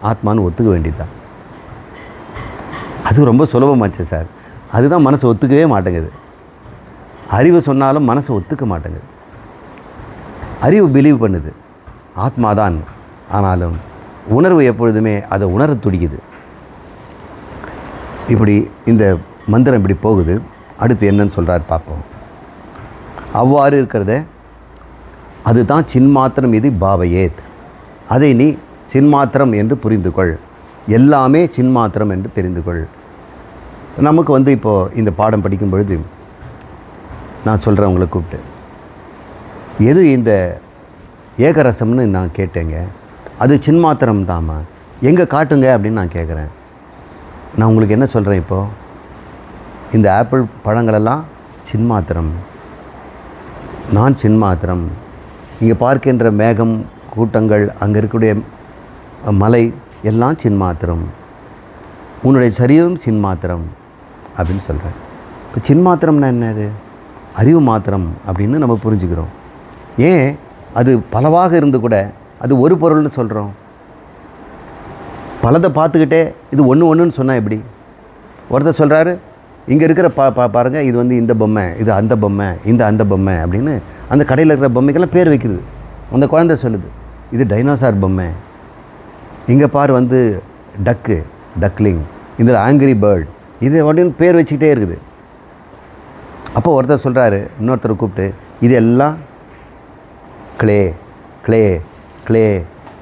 ஆத்மான்னு ஒத்துக்க வேண்டியதுதான். அது ரொம்ப சுலபமாச்சு சார். அதுதான் மனசு ஒத்துக்கவே மாட்டேங்குது. அறிவு சொன்னாலும் மனசை ஒத்துக்க மாட்டேங்குது. அறிவு பிலீவ் பண்ணுது ஆத்மாதான், ஆனாலும் உணர்வு எப்பொழுதுமே அதை உணர துடிக்குது. இப்படி இந்த மந்திரம் இப்படி போகுது. அடுத்து என்னன்னு சொல்கிறார் பார்ப்போம். அவ்வாறு இருக்கிறத அதுதான் சின்மாத்திரம், இது பாவையேத், அதை நீ சின்மாத்திரம் என்று புரிந்து கொள், எல்லாமே சின்மாத்திரம் என்று தெரிந்து கொள். நமக்கு வந்து இப்போது இந்த பாடம் படிக்கும் பொழுது நான் சொல்கிறேன் உங்களை கூப்பிட்டு, எது இந்த ஏகரசம்னு நான் கேட்டேங்க, அது சின்மாத்திரம் தாமா, எங்கே காட்டுங்க அப்படின்னு நான் கேட்குறேன். நான் உங்களுக்கு என்ன சொல்கிறேன், இப்போது இந்த ஆப்பிள் பழங்களெல்லாம் சின்மாத்திரம், நான் சின்மாத்திரம். இங்கே பார்க்கின்ற மேகம், கூட்டங்கள், அங்கே இருக்கக்கூடிய மலை எல்லாம் சின்மாத்திரம், உன்னுடைய சரீரம் சின்மாத்திரம் அப்படின்னு சொல்கிறேன். இப்போ சின்மாத்திரம்னா என்னது? அறிவு மாத்திரம் அப்படின்னு நம்ம புரிஞ்சுக்கிறோம். ஏன் அது பலவாக இருந்து கூட அது ஒரு பொருள்னு சொல்கிறோம்? பலதை பார்த்துக்கிட்டே இது ஒன்றுன்னு சொன்னால் எப்படி? ஒருத்தர் சொல்கிறாரு, இங்கே இருக்கிற பாருங்கள், இது வந்து இந்த பொம்மை, இது அந்த பொம்மை, இந்த அந்த பொம்மை அப்படின்னு அந்த கடையில் இருக்கிற பொம்மைக்கெல்லாம் பேர் வைக்கிறது. அந்த குழந்தை சொல்லுது, இது டைனோசார் பொம்மை. இங்கே பார் வந்து டக்கு, டக்லிங், இதில் ஆங்கிரி பேர்ட், இது அப்படின்னு பேர் வச்சுக்கிட்டே இருக்குது. அப்போ ஒருத்தர் சொல்கிறாரு இன்னொருத்தர் கூப்பிட்டு, இது எல்லாம் கிளே கிளே கிளே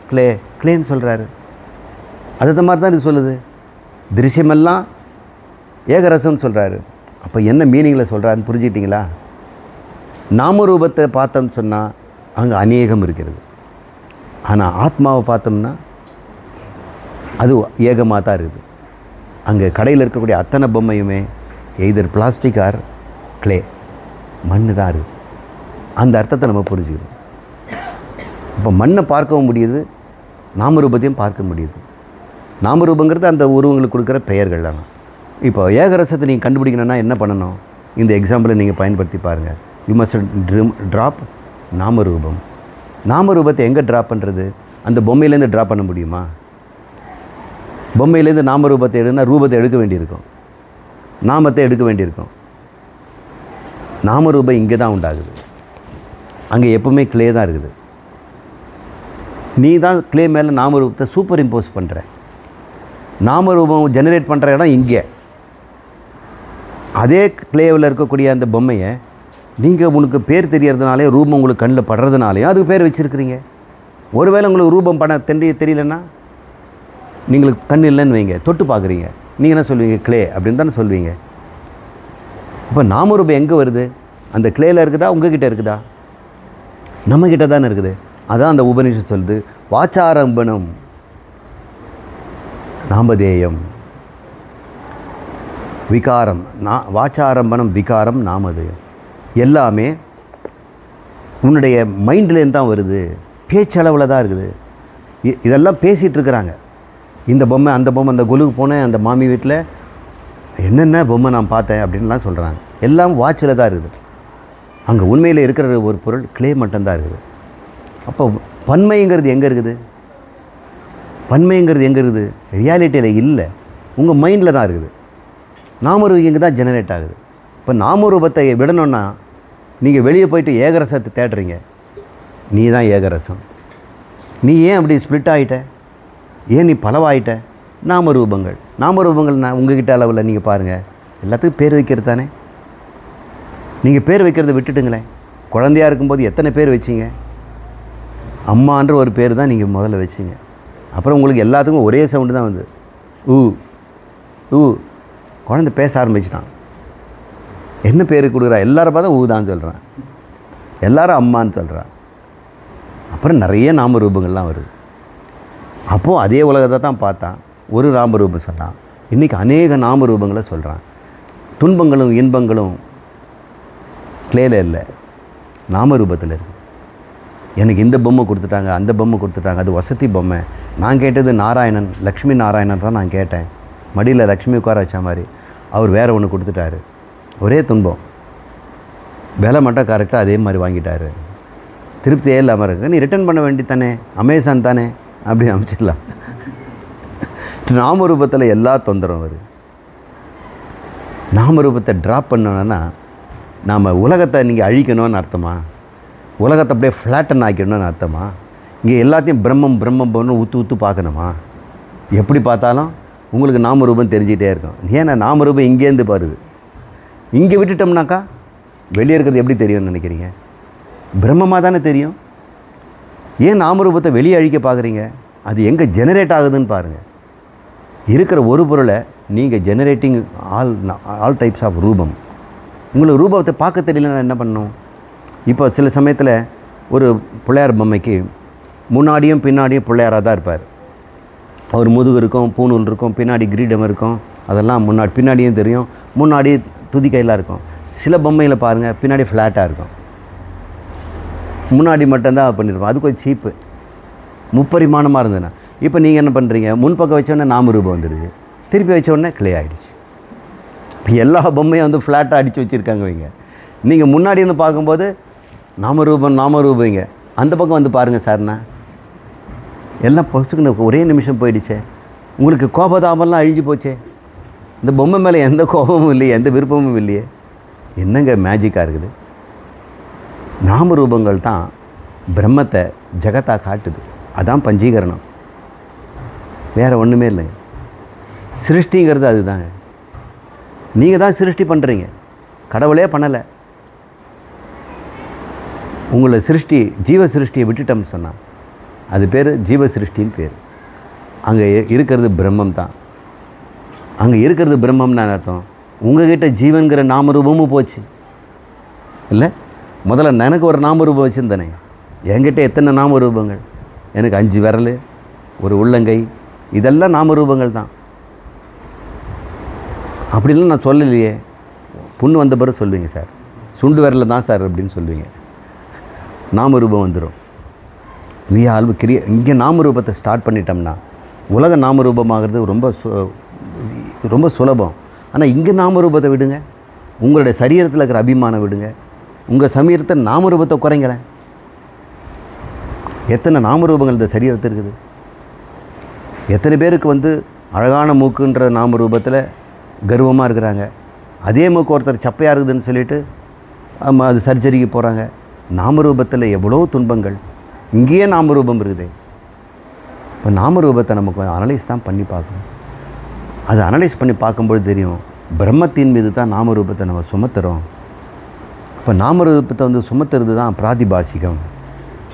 கிளே கிளேன்னு சொல்கிறாரு. அது மாதிரி தான் இது சொல்லுது. திருஷ்யமெல்லாம் ஏகரசம்னு சொல்கிறாரு. அப்போ என்ன மீனிங்கில் சொல்கிறாருன்னு புரிஞ்சுக்கிட்டீங்களா? நாமரூபத்தை பார்த்தோம்னு சொன்னால் அங்கே அநேகம் இருக்கிறது. ஆனால் ஆத்மாவை பார்த்தோம்னா அது ஏகமாக தான் இருக்குது. அங்கே கடையில் இருக்கக்கூடிய அத்தனை பொம்மையுமே எய்தர் பிளாஸ்டிக் ஆர் கிளே, மண் தான் இருக்குது. அந்த அர்த்தத்தை நம்ம புரிஞ்சுக்கணும். இப்போ மண்ணை பார்க்கவும் முடியுது, நாமரூபத்தையும் பார்க்க முடியுது. நாமரூபங்கிறது அந்த உருவங்களுக்கு கொடுக்குற பெயர்கள் தான். இப்போ ஏகரசத்தை நீங்கள் கண்டுபிடிக்கணும்னா என்ன பண்ணணும்? இந்த எக்ஸாம்பிளை நீங்கள் பயன்படுத்தி பாருங்கள். யூ மஸ்ட் ட்ராப் நாமரூபம். நாமரூபத்தை எங்கே ட்ராப் பண்ணுறது? அந்த பொம்மையிலேருந்து ட்ராப் பண்ண முடியுமா? பொம்மையிலேருந்து நாமரூபத்தை எடுனா ரூபத்தை எடுக்க வேண்டியிருக்கும், நாமத்தை எடுக்க வேண்டியிருக்கும். நாமரூபம் இங்கே தான் உண்டாகுது. அங்கே எப்பவுமே கிளே தான் இருக்குது. நீ தான் கிளே மேலே நாமரூபத்தை சூப்பர் இம்போஸ் பண்ணுற. நாமரூபம் ஜெனரேட் பண்ணுற இடம் இங்கே. அதே கிளேவில் இருக்கக்கூடிய அந்த பொம்மையை நீங்கள் உங்களுக்கு பேர் தெரியறதுனாலே, ரூபம் உங்களுக்கு கண்ணில் படுறதுனாலையும் அதுக்கு பேர் வச்சுருக்கிறீங்க. ஒருவேளை உங்களுக்கு ரூபம் பண்ண தெரியலன்னா, நீங்களுக்கு கண் இல்லைன்னு வைங்க, தொட்டு பார்க்குறீங்க, நீங்கள் என்ன சொல்லுவீங்க? கிளே அப்படின்னு தானே சொல்வீங்க. இப்போ நாமரூபம் எங்கே வருது? அந்த கிளேயில் இருக்குதா, உங்ககிட்ட இருக்குதா? நம்மக்கிட்ட தானே இருக்குது. அதான் அந்த உபநிஷத் சொல்லுது, வாச்சாரம்பணம் நாமதேயம் விகாரம். வாச்சாரம்பணம் விகாரம் நாமதேயம். எல்லாமே உன்னுடைய மைண்ட்லேருந்து தான் வருது, பேச்சளவில் தான் இருக்குது. இதெல்லாம் பேசிகிட்டு இருக்கிறாங்க. இந்த பொம்மை, அந்த பொம்மை, அந்த கொலுக்கு போனேன், அந்த மாமி வீட்டில் என்னென்ன பொம்மை நான் பார்த்தேன் அப்படின்லாம் சொல்கிறாங்க. எல்லாம் வாட்சில் தான் இருக்குது. அங்கே உண்மையில் இருக்கிற ஒரு பொருள் கிளே மட்டும்தான் இருக்குது. அப்போ பன்மைங்கிறது எங்கே இருக்குது? பன்மைங்கிறது எங்கே இருக்குது? ரியாலிட்டியில் இல்லை, உங்கள் மைண்டில் தான் இருக்குது. நாமரூபம் இங்கே தான் ஜெனரேட் ஆகுது. இப்போ நாமரூபத்தை விடணுன்னா நீங்கள் வெளியே போயிட்டு ஏகரசத்தை தேடுறீங்க. நீ தான் ஏகரசம். நீ ஏன் அப்படி ஸ்ப்ளிட் ஆகிட்ட? ஏன் நீ பலவாயிட்ட? நாமரூபங்கள். நான் உங்ககிட்ட அளவில் நீங்கள் பாருங்கள், எல்லாத்துக்கும் பேர் வைக்கிறது தானே. நீங்கள் பேர் வைக்கிறத விட்டுட்டுங்களேன். குழந்தையாக இருக்கும்போது எத்தனை பேர் வச்சிங்க? அம்மான்ற ஒரு பேர் தான் நீங்கள் முதல்ல வச்சிங்க. அப்புறம் உங்களுக்கு எல்லாத்துக்கும் ஒரே சவுண்டு தான் வந்து ஊ ஊ. குழந்தை பேச ஆரம்பிச்சிட்டான். என்ன பேர் கொடுக்குறா? எல்லாரும் பார்த்தா ஊ தான் சொல்கிறான், எல்லாரும் அம்மான்னு சொல்கிறான். அப்புறம் நிறைய நாமரூபங்கள்லாம் வருது. அப்போது அதே உலகத்தை தான் பார்த்தான், ஒரு நாமரூபம் சொன்னான். இன்றைக்கி அநேக நாமரூபங்களை சொல்கிறான். துன்பங்களும் இன்பங்களும் கிளேல இல்லை, நாமரூபத்தில் இருக்குது. எனக்கு இந்த பொம்மை கொடுத்துட்டாங்க, அந்த பொம்மை கொடுத்துட்டாங்க, அது வசதி பொம்மை. நான் கேட்டது நாராயணன், லக்ஷ்மி நாராயணன் தான் நான் கேட்டேன். மடியில் லக்ஷ்மி உட்கார வச்ச மாதிரி அவர் வேறு ஒன்று கொடுத்துட்டாரு. ஒரே துன்பம், விலை மட்டும் கரெக்டாக அதே மாதிரி வாங்கிட்டாரு. திருப்தியே இல்லாமல் இருக்கு. நீ ரிட்டர்ன் பண்ண வேண்டி தானே, அமேசான் தானே, அப்படி அமைச்சிடலாம். நாமரூபத்தில் எல்லா தொந்தரவும் வருது. நாமரூபத்தை ட்ராப் பண்ணணுன்னா நாம் உலகத்தை நீங்கள் அழிக்கணும்னு அர்த்தமா? உலகத்தை அப்படியே ஃப்ளாட்டன் ஆக்கிடணும்னு அர்த்தமா? இங்கே எல்லாத்தையும் பிரம்மம் பிரம்மம் பண்ணு ஊற்று பார்க்கணுமா? எப்படி பார்த்தாலும் உங்களுக்கு நாமரூபம் தெரிஞ்சிகிட்டே இருக்கும். ஏன்னா நாமரூபம் இங்கேருந்து பாருது. இங்கே விட்டுட்டோம்னாக்கா வெளியே இருக்கிறது எப்படி தெரியும்னு நினைக்கிறீங்க? பிரம்மமாக தானே தெரியும். ஏன் நாமரூபத்தை வெளியே அழிக்க பார்க்குறீங்க? அது எங்கே ஜெனரேட் ஆகுதுன்னு பாருங்கள். இருக்கிற ஒரு பொருளை நீங்கள் ஜெனரேட்டிங் ஆல் டைப்ஸ் ஆஃப் ரூபம். உங்களுக்கு ரூபத்தை பார்க்க தெரியலன்னா என்ன பண்ணணும்? இப்போ சில சமயத்தில் ஒரு பிள்ளையார் பொம்மைக்கு முன்னாடியும் பின்னாடியும் பிள்ளையாராக தான் இருப்பார். அவர் முதுகு இருக்கும், பூணூல் இருக்கும், பின்னாடி கிரீடம் இருக்கும், அதெல்லாம் முன்னாடி பின்னாடியும் தெரியும், முன்னாடி துதிக்கையெல்லாம் இருக்கும். சில பொம்மையில் பாருங்கள் பின்னாடி ஃப்ளாட்டாக இருக்கும், முன்னாடி மட்டும்தான் பண்ணியிருப்போம். அது கொஞ்சம் சீப்பு, முப்பரிமாணமாக இருந்ததுன்னா. இப்போ நீங்கள் என்ன பண்ணுறீங்க? முன்பக்கம் வச்சோடனே நாமரூபம் வந்துடுது, திருப்பி வச்சோடனே கிளே ஆகிடுச்சு. இப்போ எல்லா பொம்மையும் வந்து ஃப்ளாட்டாக அடித்து வச்சுருக்காங்க வைங்க. நீங்கள் முன்னாடி வந்து பார்க்கும்போது நாமரூபங்க, அந்த பக்கம் வந்து பாருங்கள் சார்ண்ணா, எல்லாம் பொசுக்குன்னு ஒரே நிமிஷம் போயிடுச்சே. உங்களுக்கு கோபதாபம்லாம் அழிஞ்சு போச்சே. இந்த பொம்மை மேலே எந்த கோபமும் இல்லையே, எந்த விருப்பமும் இல்லையே. என்னங்க மேஜிக்காக இருக்குது? நாமரூபங்கள் தான் பிரம்மத்தை ஜகத்தாக காட்டுது. அதான் பஞ்சீகரணம், வேறு ஒன்றுமே இல்லைங்க. சிருஷ்டிங்கிறது அதுதாங்க. நீங்கள் தான் சிருஷ்டி பண்ணுறீங்க, கடவுளே பண்ணலை. உங்களை சிருஷ்டி ஜீவ சிருஷ்டியை விட்டுட்டோம்னு சொன்னால் அது பேர் ஜீவ சிருஷ்டின்னு பேர். அங்கே இருக்கிறது பிரம்மம் தான். அங்கே இருக்கிறது பிரம்மம்னு அர்த்தம். உங்ககிட்ட ஜீவன்கிற நாமரூபமும் போச்சு இல்லை? முதல்ல எனக்கு ஒரு நாமரூபம் வச்சுருந்தேனே, என்கிட்ட எத்தனை நாமரூபங்கள்? எனக்கு 5 விரல், ஒரு உள்ளங்கை, இதெல்லாம் நாமரூபங்கள் தான். அப்படிலாம் நான் சொல்லலையே. புண்ணு வந்த பிறகு சொல்லுவீங்க சார், சுண்டு விரலில் தான் சார் அப்படின்னு சொல்லுவீங்க. நாமரூபம் வந்துடும். இங்கே நாமரூபத்தை ஸ்டார்ட் பண்ணிட்டோம்னா உலக நாமரூபமாகிறது ரொம்ப சுலபம். ஆனால் இங்கே நாமரூபத்தை விடுங்க, உங்களுடைய சரீரத்தில் இருக்கிற அபிமானம் விடுங்க, உங்கள் சரீரத்தை நாமரூபத்தை குறைங்களேன். எத்தனை நாமரூபங்கள் இந்த சரீரத்தில் இருக்குது? எத்தனை பேருக்கு அழகான மூக்குன்ற நாமரூபத்தில் கர்வமாக இருக்கிறாங்க. அதே மூக்கு ஒருத்தர் சப்பையாக இருக்குதுன்னு சொல்லிட்டு அது சர்ஜரிக்கு போகிறாங்க. நாமரூபத்தில் எவ்வளோ துன்பங்கள். இங்கேயே நாமரூபம் இருக்குது. இப்போ நாமரூபத்தை நமக்கு அனலைஸ் தான் பண்ணி பார்க்கணும். அது அனலைஸ் பண்ணி பார்க்கும்போது தெரியும், பிரம்மத்தின் மீது தான் நாமரூபத்தை நம்ம சுமத்துறோம். இப்போ நாமரூபத்தை சுமத்துறது தான் பிராதிபாசிகம்,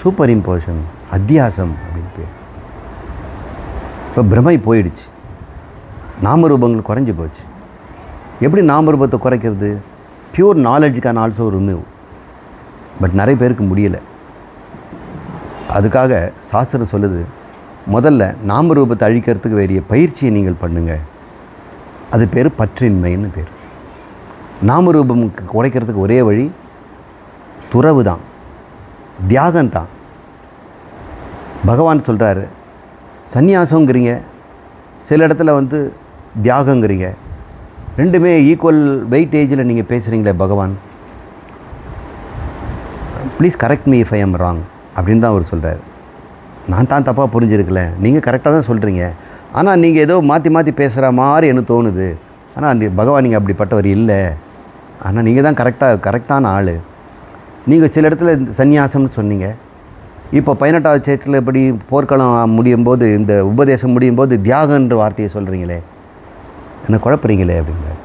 சூப்பர் இம்போஷன், அத்தியாசம் அப்படின்னு பேர். இப்போ பிரமை போயிடுச்சு, நாமரூபங்கள் குறைஞ்சி போச்சு. எப்படி நாமரூபத்தை குறைக்கிறது? Pure knowledge can also remove. But நிறைய பேருக்கு முடியலை. அதுக்காக சாஸ்திரம் சொல்லுது, முதல்ல நாமரூபத்தை அழிக்கிறதுக்கு வேறிய பயிற்சியை நீங்கள் பண்ணுங்கள். அது பேர் பற்றின்மைன்னு பேர். நாமரூபம் குறைக்கிறதுக்கு ஒரே வழி துறவு தான், தியாகம்தான். பகவான் சொல்கிறாரு, சந்நியாசங்கிறீங்க, சில இடத்துல தியாகங்கிறீங்க, ரெண்டுமே ஈக்குவல் வெயிட்டேஜில் நீங்கள் பேசுகிறீங்களே பகவான். Please correct me if I am wrong அப்படின்னு தான் அவர் சொல்கிறார். நான் தான் தப்பாக புரிஞ்சிருக்கல, நீங்கள் கரெக்டாக தான் சொல்கிறீங்க, ஆனால் நீங்கள் ஏதோ மாற்றி பேசுகிற மாதிரி எனக்கு தோணுது. ஆனால் பகவான் நீங்கள் அப்படிப்பட்டவர் இல்லை, ஆனால் நீங்கள் தான் கரெக்டான ஆள். நீங்கள் சில இடத்துல சந்நியாசம்னு சொன்னீங்க, இப்போ 18வது சேட்டில் இப்படி போர்க்களம் முடியும் போது, இந்த உபதேசம் முடியும் போது தியாகன்ற வார்த்தையை சொல்கிறீங்களே, என்ன குழப்பறீங்களே அப்படிங்கிறார்.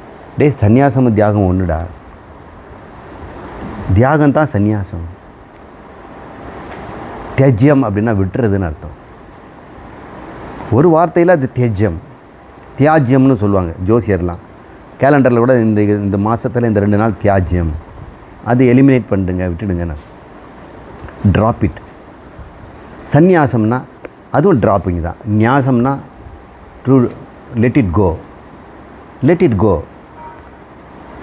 சந்நியாசமும் தியாகம் ஒன்றுடா. தியாகம் தான் சந்நியாசம். தியஜ்யம் அப்படின்னா விட்டுறதுன்னு அர்த்தம். ஒரு வார்த்தையில் அது தியாஜ்யம்னு சொல்லுவாங்க ஜோசியர்லாம். கேலண்டரில் கூட இந்த மாதத்தில் இந்த 2 நாள் தியாஜ்யம், அது எலிமினேட் பண்ணிடுங்க, விட்டுடுங்கண்ணா, ட்ராப் இட். சந்நியாசம்னா அதுவும் ட்ராப்பிங் தான். நியாசம்னா டு லெட் இட் கோ.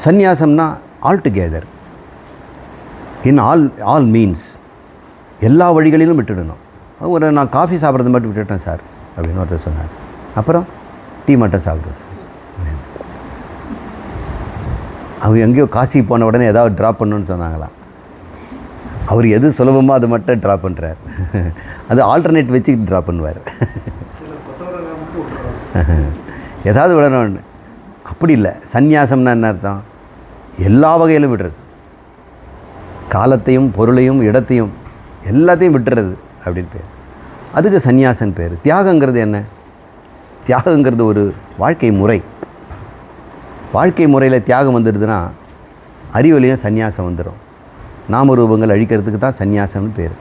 சந்நியாசம்னா all together, in all means, எல்லா வழிகளிலும் விட்டுடணும். நான் காஃபி சாப்பிட்றது மட்டும் விட்டுட்டேன் சார் அப்படின்னு ஒருத்தர் சொன்னார். அப்புறம் டீ மட்டும் சாப்பிடுவேன் சார். அவங்க எங்கேயோ காசி போன உடனே ஏதாவது ட்ராப் பண்ணணுன்னு சொன்னாங்களாம். அவர் எது சுலபமோ அது மட்டும் ட்ராப் பண்ணுறார். அது ஆல்டர்னேட் வச்சு ட்ராப் பண்ணுவார். ஏதாவது விடணும்னு. அப்படி இல்லை. சந்நியாசம்னா என்ன அர்த்தம்? எல்லா வகையிலும் விடுறது, காலத்தையும் பொருளையும் இடத்தையும் எல்லாத்தையும் விட்டுறது அப்படின்னு பேர். அதுக்கு சந்நியாசன் பேர். தியாகங்கிறது என்ன? தியாகங்கிறது ஒரு வாழ்க்கை முறை. வாழ்க்கை முறையில் தியாகம் வந்துடுதுன்னா அறிவுலையும் சந்நியாசம் வந்துடும். நாமரூபங்கள் அழிக்கிறதுக்கு தான் சந்நியாசம்னு பேர்.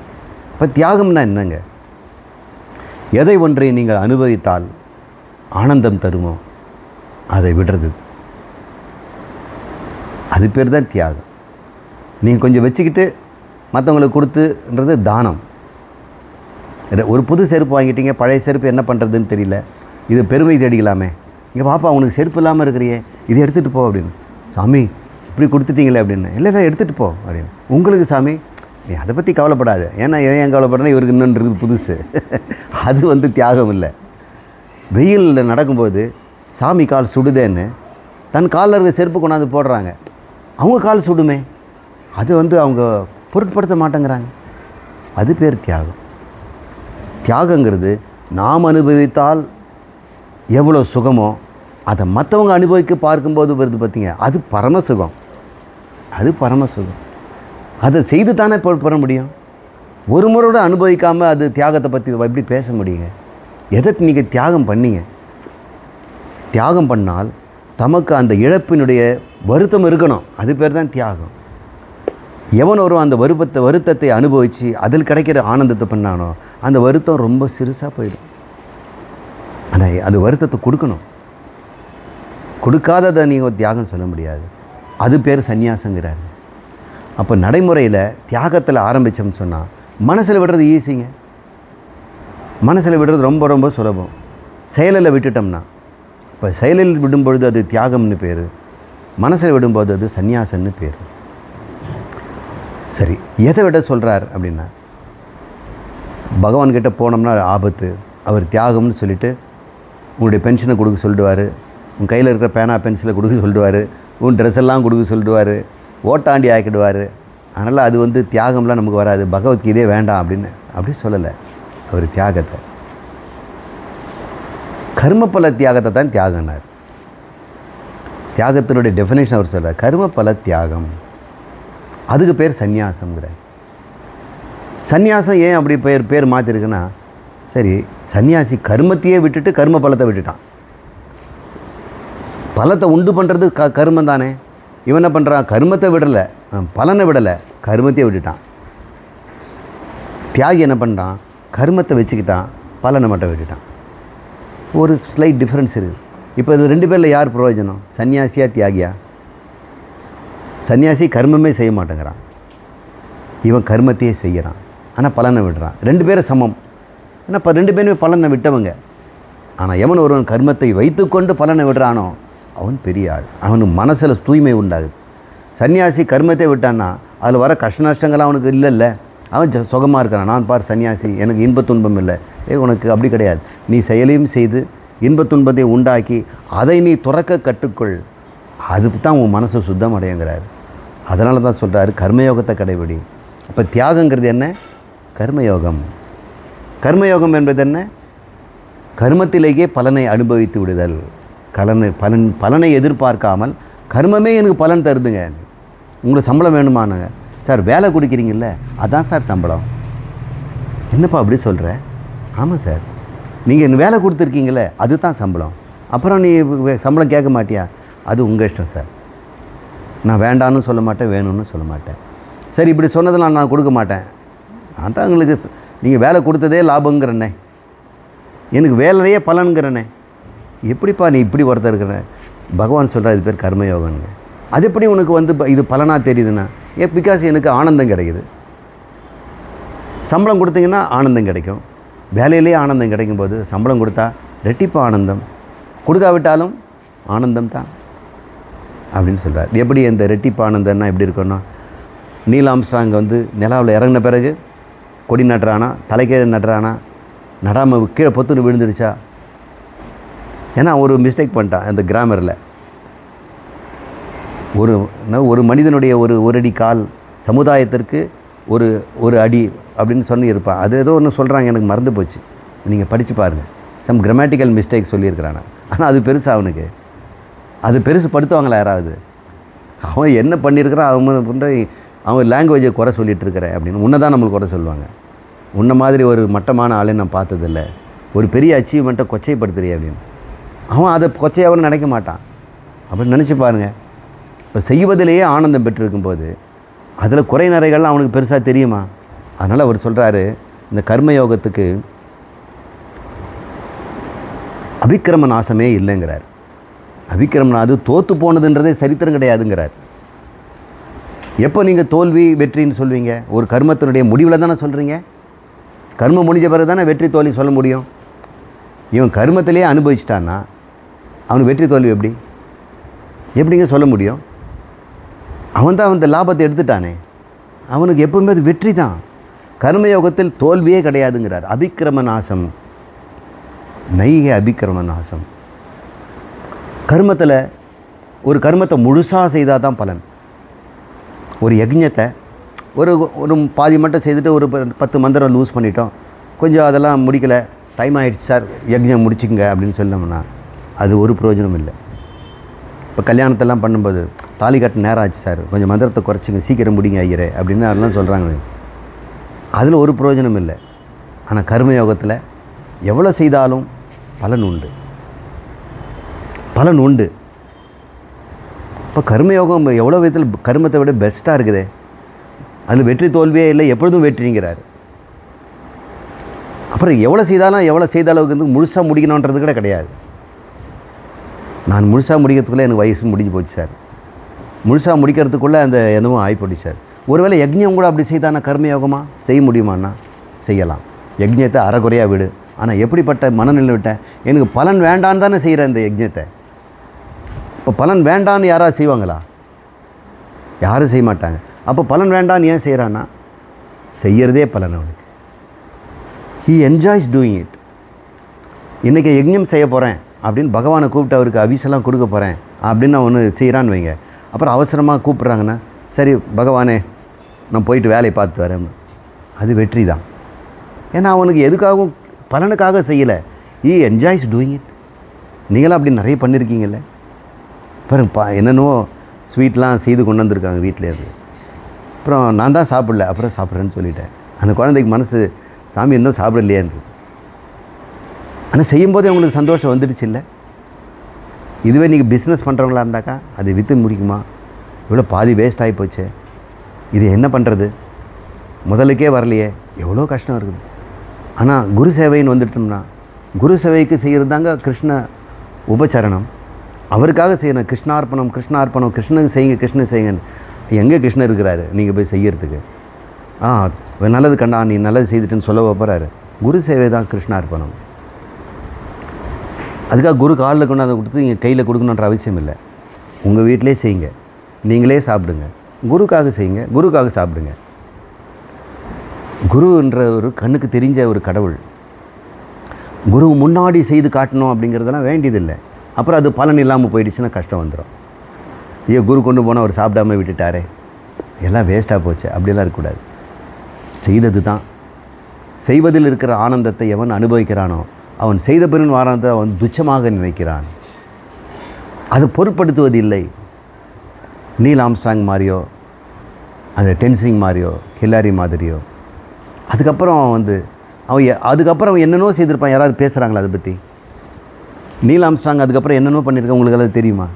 இப்போ தியாகம்னா என்னங்க? எதை ஒன்றை நீங்கள் அனுபவித்தால் ஆனந்தம் தருமோ அதை விடுறது, அது பேர் தான் தியாகம். நீங்கள் கொஞ்சம் வச்சுக்கிட்டு மற்றவங்களுக்கு கொடுத்துன்றது தானம். ஒரு புது செருப்பு வாங்கிட்டீங்க, பழைய செருப்பு என்ன பண்ணுறதுன்னு தெரியல, இது பெருமை தேடிக்கலாமே, இங்கே பாப்பா உனக்கு செருப்பு இல்லாமல் இருக்கிறியே, இதை எடுத்துகிட்டு போ அப்படின்னு. சாமி இப்படி கொடுத்துட்டீங்களே அப்படின்னு. இல்லை எடுத்துகிட்டு போ அப்படின்னு. உங்களுக்கு சாமி நீ அதை பற்றி கவலைப்படாது, ஏன்னா ஏன் கவலைப்படுறேன்னா இவருக்கு இன்னொன்று இருக்குது புதுசு. அது தியாகம் இல்லை. வெயிலில் நடக்கும்போது சாமி கால் சுடுதேன்னு தன் காலில் இருக்க செருப்பு கொண்டாந்து போடுறாங்க, அவங்க கால் சுடுமே, அது அவங்க பொருட்படுத்த மாட்டேங்கிறாங்க. அது பேர் தியாகம். தியாகங்கிறது நாம் அனுபவித்தால் எவ்வளோ சுகமோ அதை மற்றவங்க அனுபவிக்க பார்க்கும்போது வருது பார்த்தீங்க, அது பரமசுகம். அது பரமசுகம். அதை செய்து தானே பெற முடியும். ஒரு முறையோட அனுபவிக்காமல் அது தியாகத்தை பற்றி எப்படி பேச முடியுங்க? எதை நீங்கள் தியாகம் பண்ணீங்க? தியாகம் பண்ணால் தமக்கு அந்த இழப்பினுடைய வருத்தம் இருக்கணும். அது பேர் தான் தியாகம். எவன் ஒரு அந்த வருத்தத்தை அனுபவித்து அதில் கிடைக்கிற ஆனந்தத்தை பண்ணானோ அந்த வருத்தம் ரொம்ப சிறுசாக போயிடும். ஆனால் அது வருத்தத்தை கொடுக்கணும். கொடுக்காததை நீங்கள் தியாகம் சொல்ல முடியாது. அது பேர் சந்நியாசங்கிறாரு. அப்போ நடைமுறையில் தியாகத்தில் ஆரம்பித்தோம்னு சொன்னால் மனசில் விடுறது ஈஸிங்க. மனசில் விடுறது ரொம்ப ரொம்ப சுலபம். செயலில் விட்டுட்டோம்னா, இப்போ செயலில் விடும்பொழுது அது தியாகம்னு பேர், மனசில் விடும்போது அது சந்நியாசம்னு பேர். சரி, எதை விட சொல்கிறார் அப்படின்னா, பகவான்கிட்ட போனோம்னா ஆபத்து. அவர் தியாகம்னு சொல்லிவிட்டு உங்களுடைய பென்ஷனை கொடுக்க சொல்லிடுவார், உன் கையில் இருக்கிற பேனா பென்சிலை கொடுக்க சொல்லிடுவார், உன் ட்ரெஸ் எல்லாம் கொடுக்க சொல்லிடுவார், ஓட்டாண்டி ஆக்கிடுவார். அதனால் அது வந்து தியாகம்லாம் நமக்கு வராது, பகவத்கீதையே வேண்டாம் அப்படின்னு அப்படி சொல்லலை அவர் தியாகத்தை. கர்மபல தியாகத்தை தான் தியாகம்னார். தியாகத்தினுடைய டெஃபினேஷன் அவர் சொல்கிறார், கர்மபல தியாகம். அதுக்கு பேர் சந்நியாசம்ங்கிறார். சந்நியாசம் ஏன் அப்படி பேர் மாற்றிருக்குன்னா, சரி சன்னியாசி கர்மத்தையே விட்டுட்டு கர்ம பலத்தை விட்டுட்டான். பலத்தை உண்டு பண்ணுறது கர்மம் தானே. இவன் என்ன பண்ணுறான், கர்மத்தை விடலை, பலனை விடலை, கர்மத்தையே விட்டுட்டான். தியாகி என்ன பண்ணுறான், கர்மத்தை வச்சுக்கிட்டான், பலனை மட்டும் விட்டுட்டான். ஒரு ஸ்லைட் டிஃப்ரென்ஸ் இருக்குது. இப்போ இது ரெண்டு பேரில் யார் பிரயோஜனம், சன்னியாசியா தியாகியா? சன்னியாசி கர்மமே செய்ய மாட்டேங்கிறான், இவன் கர்மத்தையே செய்கிறான், ஆனால் பலனை விடுறான். ரெண்டு பேரும் சமம். ஏன்னா இப்போ ரெண்டு பேருமே பலனை விட்டவங்க. ஆனால் எவன் ஒருவன் கர்மத்தை வைத்துக்கொண்டு பலனை விடுறானோ அவன் பெரிய ஆள், அவனுக்கு மனசில் தூய்மை உண்டாகுது. சன்னியாசி கர்மத்தை விட்டான்னா அதில் வர கஷ்ட நஷ்டங்கள்லாம் அவனுக்கு இல்லைல்ல, அவன் சுகமாக இருக்கிறான். நான் பார் சன்னியாசி, எனக்கு இன்ப துன்பம் இல்லை. உனக்கு அப்படி கிடையாது. நீ செயலையும் செய்து இன்ப துன்பத்தை உண்டாக்கி அதை நீ துறக்க கற்றுக்கொள், அதுக்கு தான் உன் மனசை சுத்தம் அடையுங்கிறார். அதனால தான் சொல்கிறாரு கர்மயோகத்தை கடைபிடி. அப்போ தியாகங்கிறது என்ன, கர்மயோகம். கர்மயோகம் என்பது என்ன, கர்மத்திலேயே பலனை அனுபவித்து விடுதல். பலனை எதிர்பார்க்காமல் கர்மமே எனக்கு பலன் தருதுங்க. உங்களுக்கு சம்பளம் வேணுமானுங்க, சார் வேலை கொடுக்குறீங்கல்ல அதான் சார் சம்பளம். என்னப்பா அப்படி சொல்கிற? ஆமாம் சார், நீங்கள் என்ன வேலை கொடுத்துருக்கீங்களே அதுதான் சம்பளம். அப்புறம் நீ சம்பளம் கேட்க மாட்டியா? அது உங்கள் இஷ்டம் சார். நான் வேண்டான்னு சொல்ல மாட்டேன், வேணும்னு சொல்ல மாட்டேன். சரி இப்படி சொன்னதெல்லாம் நான் கொடுக்க மாட்டேன். நான் தான் உங்களுக்கு நீங்கள் வேலை கொடுத்ததே லாபங்கிறனே, எனக்கு வேலையே பலன்கிறனே. எப்படிப்பா நீ இப்படி ஒருத்தர் இருக்கிற? பகவான் சொல்கிறார் இது பேர் கர்மயோகங்க. அது எப்படி உனக்கு வந்து இது பலனாக தெரியுதுன்னா, பிகாஸ் எனக்கு ஆனந்தம் கிடைக்குது. சம்பளம் கொடுத்தீங்கன்னா ஆனந்தம் கிடைக்கும், வேலையிலேயே ஆனந்தம் கிடைக்கும்போது சம்பளம் கொடுத்தா ரெட்டிப்பு ஆனந்தம், கொடுக்காவிட்டாலும் ஆனந்தம் தான் அப்படின்னு சொல்கிறார். எப்படி இந்த ரெட்டிப்பு ஆனந்தம்னா எப்படி இருக்குன்னா, நீல் ஆம்ஸ்ட்ராங் வந்து நிலாவில் இறங்கின பிறகு கொடி நட்டுறானா, தலைக்கீழே நட்டுறானா, நடாமல் கீழே பொத்துன்னு விழுந்துடுச்சா? ஏன்னா ஒரு மிஸ்டேக் பண்ணிட்டான் அந்த கிராமரில். ஒரு மனிதனுடைய ஒரு அடி கால் சமுதாயத்திற்கு ஒரு அடி அப்படின்னு சொல்லியிருப்பான். அது ஏதோ ஒன்று சொல்கிறாங்க, எனக்கு மறந்து போச்சு, நீங்கள் படித்து பாருங்கள். சம் கிராமட்டிக்கல் மிஸ்டேக் சொல்லியிருக்கிறானா. ஆனால் அது பெருசு, அவனுக்கு அது பெருசு படுத்துவாங்களா யாராவது? அவன் என்ன பண்ணியிருக்கிறான், அவன் லாங்குவேஜை குறை சொல்லிகிட்டு இருக்கிற அப்படின்னு உன்னை தான் நம்மளுக்கு குறை சொல்லுவாங்க. உன்ன மாதிரி ஒரு மட்டமான ஆளே நான் பார்த்ததில்லை, ஒரு பெரிய அச்சீவ்மெண்ட்டை கொச்சைப்படுத்துறிய அப்படின்னு. அவன் அதை கொச்சையாகவும் நினைக்க மாட்டான். அப்படின்னு நினச்சி பாருங்கள். இப்போ செய்வதிலேயே ஆனந்தம் பெற்றிருக்கும்போது அதில் குறை நிறைகள்லாம் அவனுக்கு பெருசாக தெரியுமா? அதனால் அவர் சொல்கிறாரு, இந்த கர்மயோகத்துக்கு அபிக்கிரம நாசமே இல்லைங்கிறார். அபிக்கிரமம் அது தோற்று போனதுன்றதே சரித்திரம் கிடையாதுங்கிறார். எப்போ நீங்கள் தோல்வி வெற்றின்னு சொல்வீங்க? ஒரு கர்மத்தினுடைய முடிவில் தானே சொல்கிறீங்க. கர்மம் முடிஞ்ச பிறகு தானே வெற்றி தோல்வி சொல்ல முடியும். இவன் கர்மத்திலேயே அனுபவிச்சிட்டான்னா அவனுக்கு வெற்றி தோல்வி எப்படிங்க சொல்ல முடியும்? அவன் தான் அந்த லாபத்தை எடுத்துட்டானே, அவனுக்கு எப்பவுமே அது வெற்றி தான். கர்மயோகத்தில் தோல்வியே கிடையாதுங்கிறார். அபிக்கிரம நாசம், நைக அபிக்கிரம நாசம். கர்மத்தில் ஒரு கர்மத்தை முழுசாக செய்தால் தான் பலன். ஒரு யஜ்ஞத்தை ஒரு பாதி மட்டும் செய்துட்டு ஒரு 10 மந்திரம் லூஸ் பண்ணிட்டோம், கொஞ்சம் அதெல்லாம் முடிக்கலை, டைம் ஆகிடுச்சு சார் யஜ்ஞம் முடிச்சுங்க அப்படின்னு சொன்னோம்னா அது ஒரு பிரயோஜனம் இல்லை. இப்போ கல்யாணத்தெல்லாம் பண்ணும்போது தாலி கட்ட நேரம் ஆச்சு சார், கொஞ்சம் மந்திரத்தை குறைச்சிங்க, சீக்கிரம் முடிங்க ஐயரே அப்படின்னு அதெல்லாம் சொல்கிறாங்க. அதில் ஒரு பிரயோஜனம் இல்லை. ஆனால் கர்மயோகத்தில் எவ்வளோ செய்தாலும் பலன் உண்டு. பலன் உண்டு. இப்போ கர்மயோகம் எவ்வளோ விதத்தில் கர்மத்தை விட பெஸ்ட்டாக இருக்குதே. அதில் வெற்றி தோல்வியே இல்லை, எப்பொழுதும் வெற்றிங்கிறார். அப்புறம் எவ்வளோ செய்த அளவுக்கு வந்து முழுசாக முடிக்கணுன்றது கூட கிடையாது. நான் முழுசாக முடிக்கிறதுக்குள்ளே எனக்கு வயசு முடிஞ்சு போச்சு சார், முழுசாக முடிக்கிறதுக்குள்ளே அந்த என்னவோ ஆகிப்போச்சு சார். ஒருவேளை யஜ்ஞம் கூட அப்படி செய்தானா கர்மயோகமாக செய்ய முடியுமான்னா செய்யலாம். யஜ்ஞத்தை அறகுறையாக விடு. ஆனால் எப்படிப்பட்ட மனநிலை விட்டேன், எனக்கு பலன் வேண்டான்னு தானே செய்கிறேன் இந்த யஜ்ஞத்தை. இப்போ பலன் வேண்டான்னு யாராவது செய்வாங்களா? யாரும் செய்ய மாட்டாங்க. அப்போ பலன் வேண்டான்னு ஏன் செய்கிறான்னா செய்கிறதே பலன் அவனுக்கு. He enjoys doing it. இன்றைக்கி யஜ்ஞம் செய்ய போகிறேன் அப்படின்னு பகவானை கூப்பிட்டு அவருக்கு அபிஷெல்லாம் கொடுக்க போகிறேன் அப்படின்னு நான் ஒன்று செய்கிறான்னு வைங்க. அப்புறம் அவசரமாக கூப்பிட்றாங்கன்னா சரி பகவானே நான் போயிட்டு வேலையை பார்த்து வரேன், அது வெற்றி தான். ஏன்னா அவனுக்கு எதுக்காகவும் பலனுக்காக செய்யலை. He enjoys doing it. நீங்களாம் அப்படி நிறைய பண்ணியிருக்கீங்கல்ல. பாருங்க என்னென்னவோ ஸ்வீட்லாம் செய்து கொண்டு வந்திருக்காங்க வீட்டிலேருந்து. அப்புறம் நான் தான் சாப்பிடல, அப்புறம் சாப்பிட்றேன்னு சொல்லிட்டேன். அந்த குழந்தைக்கு மனசு சாமி இன்னும் சாப்பிடலையேன்னு. ஆனால் செய்யும்போதே உங்களுக்கு சந்தோஷம் வந்துடுச்சு இல்லை? இதுவே நீங்கள் பிஸ்னஸ் பண்ணுறவங்களா இருந்தாக்கா அது விற்று முடிக்குமா? இவ்வளோ பாதி வேஸ்ட் ஆகி போச்சு, இது என்ன பண்ணுறது, முதலுக்கே வரலையே, எவ்வளோ கஷ்டம் இருக்குது. ஆனால் குரு சேவைன்னு வந்துட்டோம்னா குரு சேவைக்கு செய்கிறது தாங்க கிருஷ்ண உபச்சரணம். அவருக்காக செய்யணும். கிருஷ்ணார்ப்பணம் கிருஷ்ணார்ப்பணம், கிருஷ்ணனுக்கு செய்யுங்க கிருஷ்ணன் செய்யுங்கன்னு. எங்கே கிருஷ்ணன் இருக்கிறாரு நீங்கள் போய் செய்யறதுக்கு? நல்லது கண்டா நீ நல்லது செய்துட்டுன்னு சொல்ல போகிறாரு. குரு சேவை தான் கிருஷ்ணார்ப்பணம். அதுக்காக குரு காலில் கொண்டு அதை கொடுத்து நீங்கள் கையில் கொடுக்கணுன்ற அவசியம் இல்லை. உங்கள் வீட்டிலே செய்யுங்க, நீங்களே சாப்பிடுங்க, குருக்காக செய்யுங்க, குருக்காக சாப்பிடுங்க. குருன்ற ஒரு கண்ணுக்கு தெரிஞ்ச ஒரு கடவுள். குரு முன்னாடி செய்து காட்டணும் அப்படிங்கிறதெல்லாம் வேண்டியதில்லை. அப்புறம் அது பலன் இல்லாமல் போயிடுச்சுன்னா கஷ்டம் வந்துடும். குரு கொண்டு போனால் அவர் சாப்பிடாமல் விட்டுட்டாரே, எல்லாம் வேஸ்ட்டாக போச்சு, அப்படியெல்லாம் இருக்கக்கூடாது. செய்தது தான். செய்வதில் இருக்கிற ஆனந்தத்தை எவன் அனுபவிக்கிறானோ அவன் செய்த பிறன் ஆனந்தத்தை அவன் துச்சமாக நினைக்கிறான். அது பொருட்படுத்துவதில்லை. நீல் ஆம்ஸ்ட்ராங் மாதிரியோ அந்த டென்சிங் மாதிரியோ ஹில்லாரி மாதிரியோ அதுக்கப்புறம் அவன் என்னென்னோ செய்திருப்பான். யாராவது பேசுகிறாங்களா அதை பற்றி? நீல் ஆம்ஸ்ட்ராங் அதுக்கப்புறம் என்னென்னோ பண்ணியிருக்கான், உங்களுக்கு அது தெரியுமா?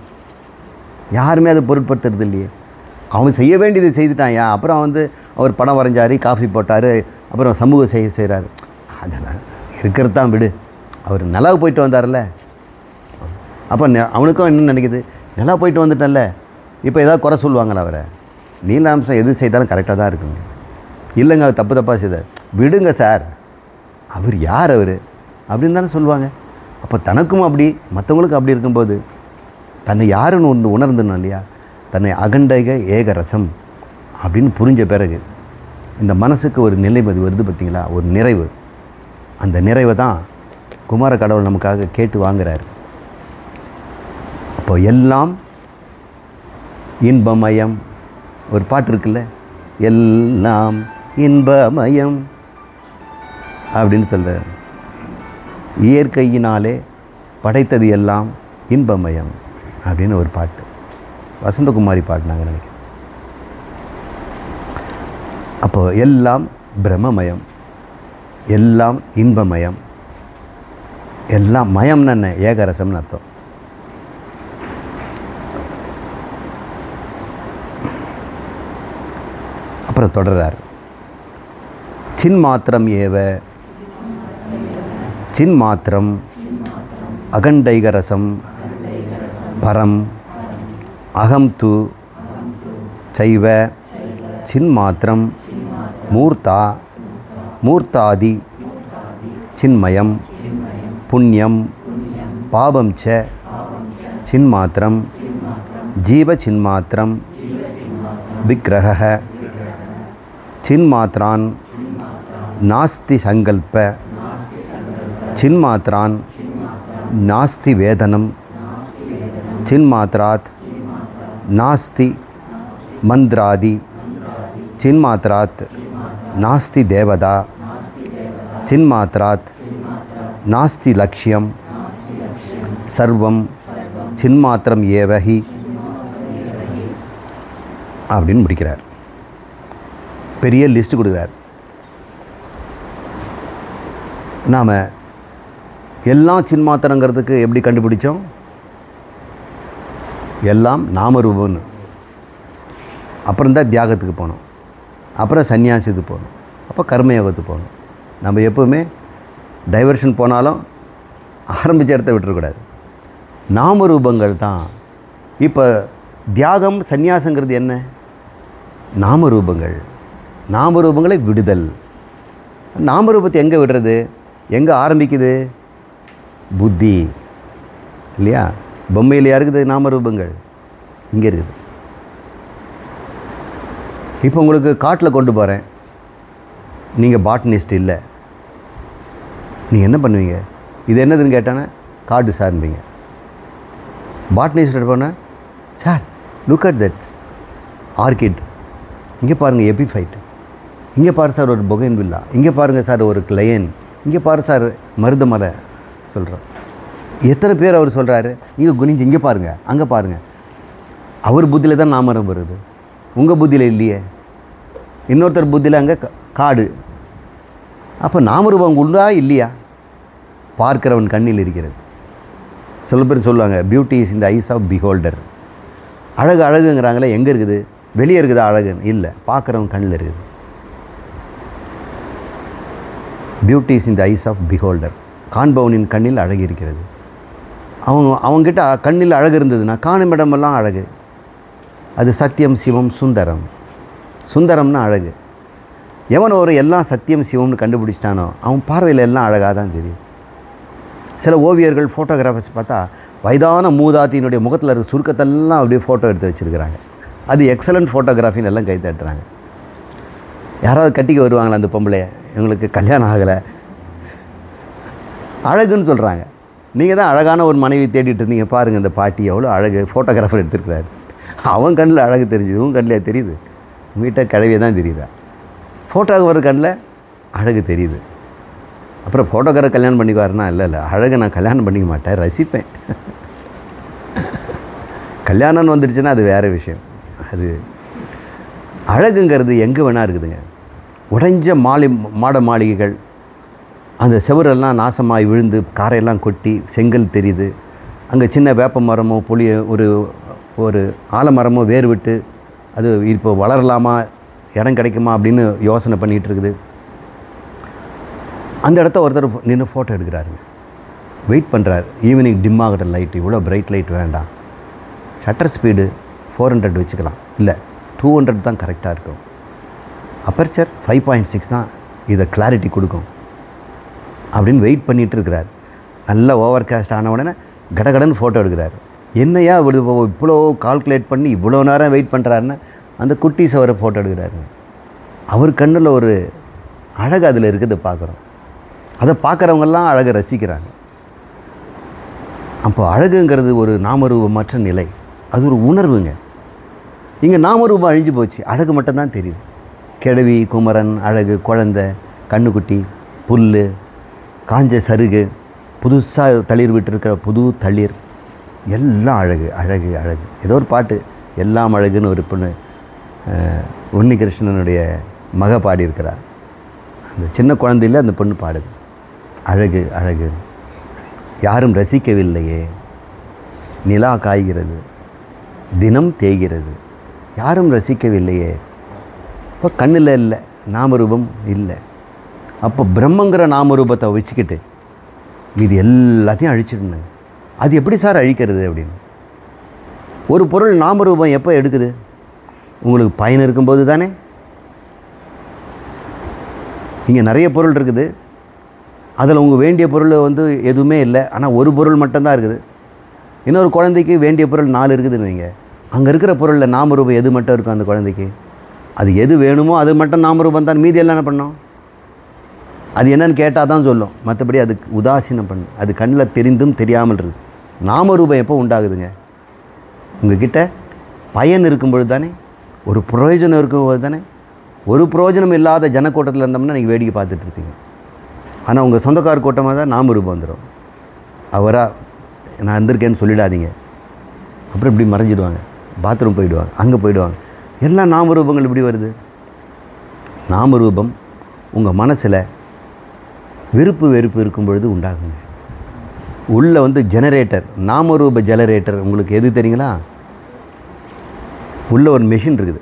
யாருமே அதை பொருட்படுத்துறது இல்லையே. அவன் செய்ய வேண்டியது செய்துட்டான். அப்புறம் அவர் படம் வரைஞ்சார், காஃபி போட்டார், அப்புறம் சமூக செய்கிறார். அதெல்லாம் இருக்கிறது தான் விடு. அவர் நல்லா போயிட்டு வந்தார்ல, அப்போ அவனுக்கும் என்ன நினைக்குது, நல்லா போயிட்டு வந்துட்டேன்ல, இப்போ ஏதாவது குறை சொல்லுவாங்களா அவரை? நீல் ஆம்ஸ்ட்ராங் எது செய்தாலும் கரெக்டாக தான் இருக்குங்க. இல்லைங்க அவர் தப்பாக செய்தார், விடுங்க சார், அவர் யார் அவர் அப்படின்னு தானே சொல்லுவாங்க. அப்போ தனக்கும் அப்படி மற்றவங்களுக்கும் அப்படி இருக்கும்போது தன்னை யாருன்னு உணர்ந்துடணும் இல்லையா? தன்னை அகண்டைக ஏக ரசம் அப்படின்னு புரிஞ்ச பிறகு இந்த மனசுக்கு ஒரு நிலைமதி வருது பார்த்திங்களா, ஒரு நிறைவு. அந்த நிறைவை தான் குமார கடவுள் நமக்காக கேட்டு வாங்குறாரு. அப்போ எல்லாம் இன்பமயம். ஒரு பாட்டு இருக்குல்ல, எல்லாம் இன்பமயம் அப்படின்னு சொல்கிறார். இயற்கையினாலே படைத்தது எல்லாம் இன்பமயம் அப்படின்னு ஒரு பாட்டு, வசந்தகுமாரி பாட்டு நாங்கள் நினைக்கிறேன். அப்போ எல்லாம் பிரம்மமயம், எல்லாம் இன்பமயம், எல்லாம் மயம்னு என்ன, ஏகரசம்னு அர்த்தம். அப்புறம் தொடர்றார், சின்மாத்திரம் ஏவ சின்மாத்திரம் அகண்டைகரசம் பரம் அகம் து சைவ சின்மாத்திரம் மூர்த்தா மூர்த்தாதி சின்மயம் புண்ணியம் பாபம் ச சின்மாத்திரம் ஜீவ சின்மாத்திரம் விக்கிரக சின்மாத்ரான் நாஸ்தி சங்கல்ப சின்மாத்ரான் நாஸ்தி வேதனம் சின்மாத்ராத் நாஸ்தி மந்திராதி சின்மாத்ராத் நாஸ்தி தேவதா சின்மாத்ராத் நாஸ்தி லக்ஷ்யம் சர்வம் சின்மாத்திரம் ஏவஹி அப்படின்னு முடிக்கிறார். பெரிய லிஸ்ட் கொடுக்குறார். நாம் எல்லாம் சின்மாத்திரங்கிறதுக்கு எப்படி கண்டுபிடிச்சோம்? எல்லாம் நாமரூபம்னு. அப்புறம் தான் தியாகத்துக்கு போகணும், அப்புறம் சன்னியாசத்துக்கு போகணும், அப்போ கர்மயோகத்துக்கு போகணும். நம்ம எப்போவுமே டைவர்ஷன் போனாலும் ஆரம்பித்த இடத்த விட்டுறக்கூடாது. நாமரூபங்கள் தான். இப்போ தியாகம் சந்நியாசங்கிறது என்ன? நாமரூபங்கள். நாமரூபங்களை விடுதல். நாமரூபத்தை எங்கே விடுறது? எங்கே ஆரம்பிக்குது? புத்தி இல்லையா? பொம்மையில் இருக்குது நாமரூபங்கள், இங்கே இருக்குது. இப்போ உங்களுக்கு காட்டில் கொண்டு போகிறேன், நீங்கள் பாட்னிஸ்ட் இல்லை, நீங்கள் என்ன பண்ணுவீங்க? இது என்னதுன்னு கேட்டானே காடு சார்பீங்க. பாட்னிஸ்ட் போனால் sir look at that orchid, இங்கே பாருங்கள் எபிஃபைட், இங்கே பாரு சார் ஒரு பொகைன் வில்லா, இங்கே பாருங்கள் சார் ஒரு லயன், இங்கே பாரு சார் மருத மலை சொல்கிறார். எத்தனை பேர் அவர் சொல்கிறாரு? இங்கே குனிஞ்சு இங்கே பாருங்கள், அங்கே பாருங்கள். அவர் புத்தியில் தான் நாமரம் வருது, உங்கள் புத்தியில் இல்லையே. இன்னொருத்தர் புத்தியில் அங்கே காடு. அப்போ நாமரூபம் உண்டா இல்லையா? பார்க்கிறவன் கண்ணில் இருக்கிறது. சில பேர் சொல்லுவாங்க beauty is in the eyes of beholder. அழகு அழகுங்கிறாங்களே, எங்கே இருக்குது? வெளியே இருக்குதா அழகுன்னு? இல்லை, பார்க்குறவன் கண்ணில் இருக்குது. Beauty is in the eyes of beholder. காண்பவனின் கண்ணில் அழகு இருக்கிறது. அவங்ககிட்ட கண்ணில் அழகு இருந்ததுன்னா காணும் இடமெல்லாம் அழகு. அது சத்தியம் சிவம் சுந்தரம். சுந்தரம்னா அழகு. எவன் ஒரு எல்லாம் சத்தியம் சிவம்னு கண்டுபிடிச்சிட்டானோ அவன் பார்வையில் எல்லாம் அழகாக தான் தெரியும். சில ஓவியர்கள் ஃபோட்டோகிராஃபர்ஸ் பார்த்தா வயதான மூதாட்டியினுடைய முகத்தில் இருக்க சுருக்கத்தெல்லாம் அப்படியே ஃபோட்டோ எடுத்து வச்சுருக்கிறாங்க. அது எக்ஸலண்ட் ஃபோட்டோகிராஃபின்னு எல்லாம் கை தட்டுறாங்க. யாராவது கட்டிக்க வருவாங்களா அந்த பொம்பளை, எங்களுக்கு கல்யாணம் ஆகலை, அழகுன்னு சொல்கிறாங்க. நீங்கள் தான் அழகான ஒரு மனைவி தேடிட்டு இருந்தீங்க, பாருங்கள் இந்த பாட்டி எவ்வளோ அழகு, ஃபோட்டோகிராஃபர் எடுத்துருக்கிறாரு. அவன் கண்ணில் அழகு தெரிஞ்சுது, உன் கண்ணில் தெரியுது. உங்கள்கிட்ட கிழவியே தான் தெரியுதா? ஃபோட்டோகிராஃபர் கண்ணில் அழகு தெரியுது. அப்புறம் ஃபோட்டோகிராஃபர் கல்யாணம் பண்ணிக்குவாருன்னா இல்லை அழகை நான் கல்யாணம் பண்ணிக்க மாட்டேன், ரசிப்பேன். கல்யாணம்னு வந்துடுச்சுன்னா அது வேறு விஷயம். அது அழகுங்கிறது எங்கே வேணா இருக்குதுங்க. உடைஞ்ச மாட மாளிகைகள், அந்த செவரெல்லாம் நாசமாகி விழுந்து காரையெல்லாம் கொட்டி செங்கல் தெரியுது. அங்கே சின்ன வேப்ப மரமோ புளிய ஒரு ஆலமரமோ வேர் விட்டு அது இப்போ வளரலாமா, இடம் கிடைக்குமா அப்படின்னு யோசனை பண்ணிகிட்டு இருக்குது. அந்த இடத்த ஒருத்தர் நின்று ஃபோட்டோ எடுக்கிறாருங்க, வெயிட் பண்ணுறார். ஈவினிங் டிம் ஆகிட்ட லைட், இவ்வளோ பிரைட் லைட் வேண்டாம், ஷட்டர் ஸ்பீடு 400 வச்சுக்கலாம், இல்லை 200 தான் கரெக்டாக இருக்கும், அப்பர்ச்சர் 5.6 தான் இதை கிளாரிட்டி கொடுக்கும் அப்படின்னு வெயிட் பண்ணிகிட்டு இருக்கிறார். நல்லா ஓவர் காஸ்ட் ஆன உடனே கடகடன்னு ஃபோட்டோ எடுக்கிறார். என்னையா இவ்வளோ கால்குலேட் பண்ணி இவ்வளோ நேரம் வெயிட் பண்ணுறாருன்னு அந்த குட்டி சவரை ஃபோட்டோ எடுக்கிறாருங்க. அவர் கண்ணில் ஒரு அழகு அதில் இருக்குது பார்க்குறோம். அதை பார்க்குறவங்கெல்லாம் அழகை ரசிக்கிறாங்க. அப்போ அழகுங்கிறது ஒரு நாமரூபமற்ற நிலை, அது ஒரு உணர்வுங்க. இங்கே நாமரூபம் அழிஞ்சு போச்சு, அழகு மட்டும்தான் தெரியும். கிழவி, குமரன், அழகு, குழந்தை, கண்ணுக்குட்டி, புல், காஞ்ச சருகு, புதுசாக தளிர் விட்டுருக்கிற புது தளிர், எல்லாம் அழகு அழகு அழகு. ஏதோ ஒரு பாட்டு எல்லாம் அழகுன்னு ஒரு பொண்ணு உன்னிகிருஷ்ணனுடைய மக பாடியிருக்கிறார். அந்த சின்ன குழந்தையில் அந்த பொண்ணு பாடுது அழகு அழகு. யாரும் ரசிக்கவில்லையே, நிலா காய்கிறது, தினம் தேய்கிறது, யாரும் ரசிக்கவில்லையே. இப்போ கண்ணில் இல்லை, நாமரூபம் இல்லை. அப்போ பிரம்மங்கிற நாமரூபத்தை வச்சுக்கிட்டு இது எல்லாத்தையும் அழிச்சிடணும். அது எப்படி சார் அழிக்கிறது அப்படின்னு. ஒரு பொருள் நாமரூபம் எப்போ எடுக்குது? உங்களுக்கு பயன் இருக்கும்போது தானே. இங்கே நிறைய பொருள் இருக்குது, அதில் உங்கள் வேண்டிய பொருள் எதுவுமே இல்லை, ஆனால் ஒரு பொருள் மட்டும்தான் இருக்குது. இன்னொரு குழந்தைக்கு வேண்டிய பொருள் 4 இருக்குதுன்னு வைங்க. அங்கே இருக்கிற பொருளில் நாமரூபம் எது மட்டும் இருக்கும் அந்த குழந்தைக்கு? அது எது வேணுமோ அது மட்டும் நாமரூபம் தான். மீதி எல்லாம் என்ன பண்ணோம்? அது என்னன்னு கேட்டால் தான் சொல்லும், மற்றபடி அதுக்கு உதாசீனம் பண்ணும். அது கண்ணில் தெரிந்தும் தெரியாமல் இருக்குது. நாமரூபம் எப்போ உண்டாகுதுங்க? உங்ககிட்ட பயன் இருக்கும்பொழுது தானே, ஒரு பிரயோஜனம் இருக்கும்போது தானே. ஒரு பிரயோஜனம் இல்லாத ஜனக்கூட்டத்தில் இருந்தோம்னா நீங்கள் வேடிக்கை பார்த்துட்ருப்பீங்க. ஆனால் உங்கள் சொந்தக்கார கூட்டமாக தான் நாமரூபம் வந்துடும். அவராக நான் இருந்திருக்கேன்னு சொல்லிடாதீங்க, அப்புறம் இப்படி மறைஞ்சிடுவாங்க, பாத்ரூம் போயிடுவாங்க, அங்கே போயிடுவாங்க. எல்லா நாமரூபங்கள் இப்படி வருது. நாமரூபம் உங்கள் மனசில் விருப்பு வெறுப்பு இருக்கும் பொழுது உண்டாகுங்க. உள்ளே ஜெனரேட்டர், நாமரூப ஜெனரேட்டர் உங்களுக்கு எது தெரியுங்களா? உள்ள ஒரு மெஷின் இருக்குது.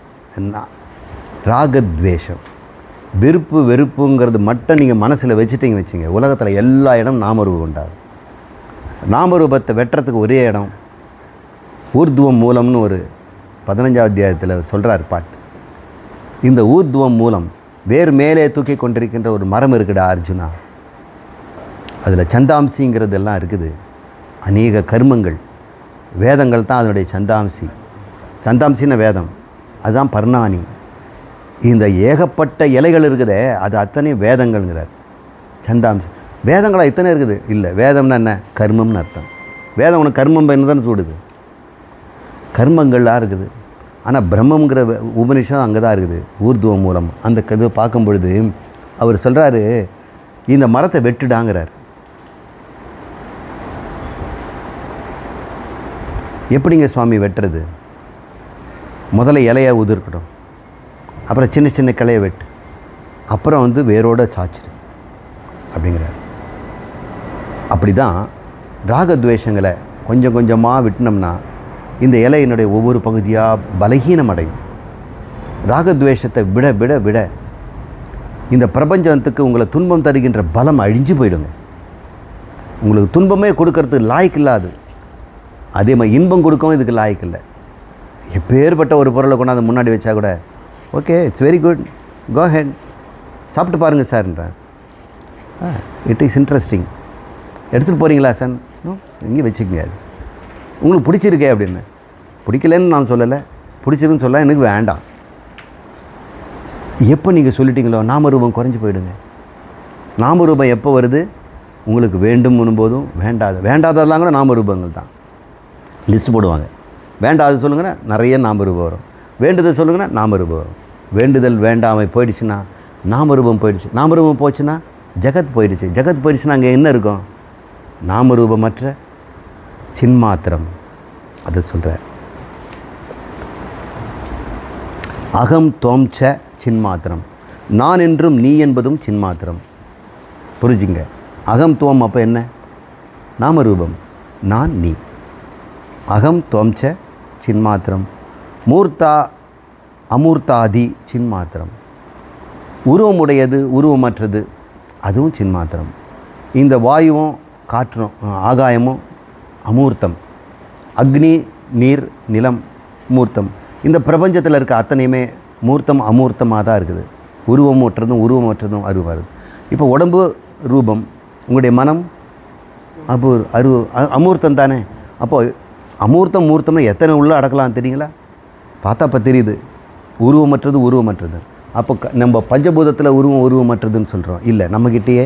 ராகத்வேஷம், விருப்பு வெறுப்புங்கிறது மட்டும் நீங்கள் மனசில் வச்சுட்டிங்க வச்சுங்க, உலகத்தில் எல்லா இடம் நாமரூபம் உண்டாகும். நாமரூபத்தை வெட்டுறதுக்கு ஒரே இடம் ஊர்துவம் மூலம்னு ஒரு 15ஆம் அத்தியாயத்தில் சொல்கிறார் பாட்டு. இந்த ஊர்துவம் மூலம் வேறு மேலே தூக்கி கொண்டிருக்கின்ற ஒரு மரம் இருக்குடா அர்ஜுனா, அதில் சந்தாம்சிங்கிறதெல்லாம் இருக்குது. அநேக கர்மங்கள், வேதங்கள் தான் அதனுடைய சந்தாம்சின்னு வேதம், அதுதான் பர்ணானி. இந்த ஏகப்பட்ட இலைகள் இருக்குதே அது அத்தனை வேதங்கள்ங்கிறார். சந்தாம்சி வேதங்களாக இத்தனை இருக்குது இல்லை. வேதம்னா என்ன? கர்மம்னு அர்த்தம். வேதம் உனக்கு கர்மம் என்ன தானே சூடுது, கர்மங்கள்லாம் இருக்குது. ஆனால் பிரம்மங்கிற உபனிஷம் அங்கே தான் இருக்குது, ஊர்துவம் மூலம். அந்த இதை பார்க்கும் பொழுது அவர் சொல்கிறாரு, இந்த மரத்தை வெட்டுடாங்கிறார். எப்படிங்க சுவாமி வெட்டுறது? முதல்ல இலையை உதிர்க்கணும், அப்புறம் சின்ன சின்ன கிளையை வெட்டு, அப்புறம் வேரோட சாச்சிடு அப்படிங்கிறார். அப்படி தான் ராகத்வேஷங்களை கொஞ்சம் கொஞ்சமாக விட்டினோம்னா இந்த இலையினுடைய ஒவ்வொரு பகுதியாக பலகீனம் அடையும். ராகத்வேஷத்தை விட விட விட இந்த பிரபஞ்சத்துக்கு உங்களை துன்பம் தருகின்ற பலம் அழிஞ்சு போயிடுங்க. உங்களுக்கு துன்பமே கொடுக்கறதுக்கு லாய்க்கு இல்லாது, அதே மாதிரி இன்பம் கொடுக்கவும் இதுக்கு லாய்க்கு இல்லை. எப்பேற்பட்ட ஒரு பொருளை கொண்டாந்து முன்னாடி வச்சா கூட okay it's very good, go ahead, சாப்பிட்டு பாருங்கள் சார்ன்றார். இட் இஸ் இன்ட்ரெஸ்டிங், எடுத்துகிட்டு போகிறீங்களா சார்? எங்கேயும் வச்சுக்கோங்க, உங்களுக்கு பிடிச்சிருக்கே அப்படின்னு. பிடிக்கலன்னு நான் சொல்லலை, பிடிச்சிருக்குன்னு சொல்ல எனக்கு வேண்டாம். எப்போ நீங்கள் சொல்லிட்டீங்களோ நாமரூபம் குறைஞ்சி போயிடுங்க. நாமரூபம் எப்போ வருது? உங்களுக்கு வேண்டும் போதும் வேண்டாததெல்லாம் கூட நாமரூபங்கள் தான். லிஸ்ட் போடுவாங்க. வேண்டாது சொல்லுங்கன்னா நிறைய நாமரூபம் வரும், வேண்டுதல் சொல்லுங்கன்னா நாமரூபம் வரும். வேண்டுதல் வேண்டாமை போயிடுச்சுன்னா நாமரூபம் போயிடுச்சு, நாமரூபம் போச்சுன்னா ஜகத் போயிடுச்சு, ஜகத் போயிடுச்சுன்னா அங்கே என்ன இருக்கும்? நாமரூபமற்ற சின்மாத்திரம். அதை சொல்கிறார். அகம் தோம்ச சின்மாத்திரம், நான் என்றும் நீ என்பதும் சின்மாத்திரம். புரிஞ்சுங்க, அகம் தோம் அப்போ என்ன? நாமரூபம், நான் நீ. அகம் தோம்ச சின்மாத்திரம், மூர்த்தா அமூர்த்தாதி சின்மாத்திரம். உருவமுடையது உருவமற்றது அதுவும் சின்மாத்திரம். இந்த வாயுவும் காற்றும் ஆகாயமும் அமூர்த்தம், அக்னி நீர் நிலம் மூர்த்தம். இந்த பிரபஞ்சத்தில் இருக்க அத்தனையுமே மூர்த்தம் அமூர்த்தமாக தான் இருக்குது. உருவமற்றதும் உருவமற்றதும் அருவாரு. இப்போ உடம்பு ரூபம், உங்களுடைய மனம் அமூர்த்தம் தானே. அப்போது அமூர்த்தம் மூர்த்தம்னு எத்தனை உள்ள அடக்கலாம் தெரியுங்களா? பார்த்தா இப்போ தெரியுது, உருவமற்றது உருவமற்றது. அப்போ நம்ம பஞ்சபூதத்தில் உருவமற்றதுன்னு சொல்கிறோம். இல்லை, நம்மக்கிட்டேயே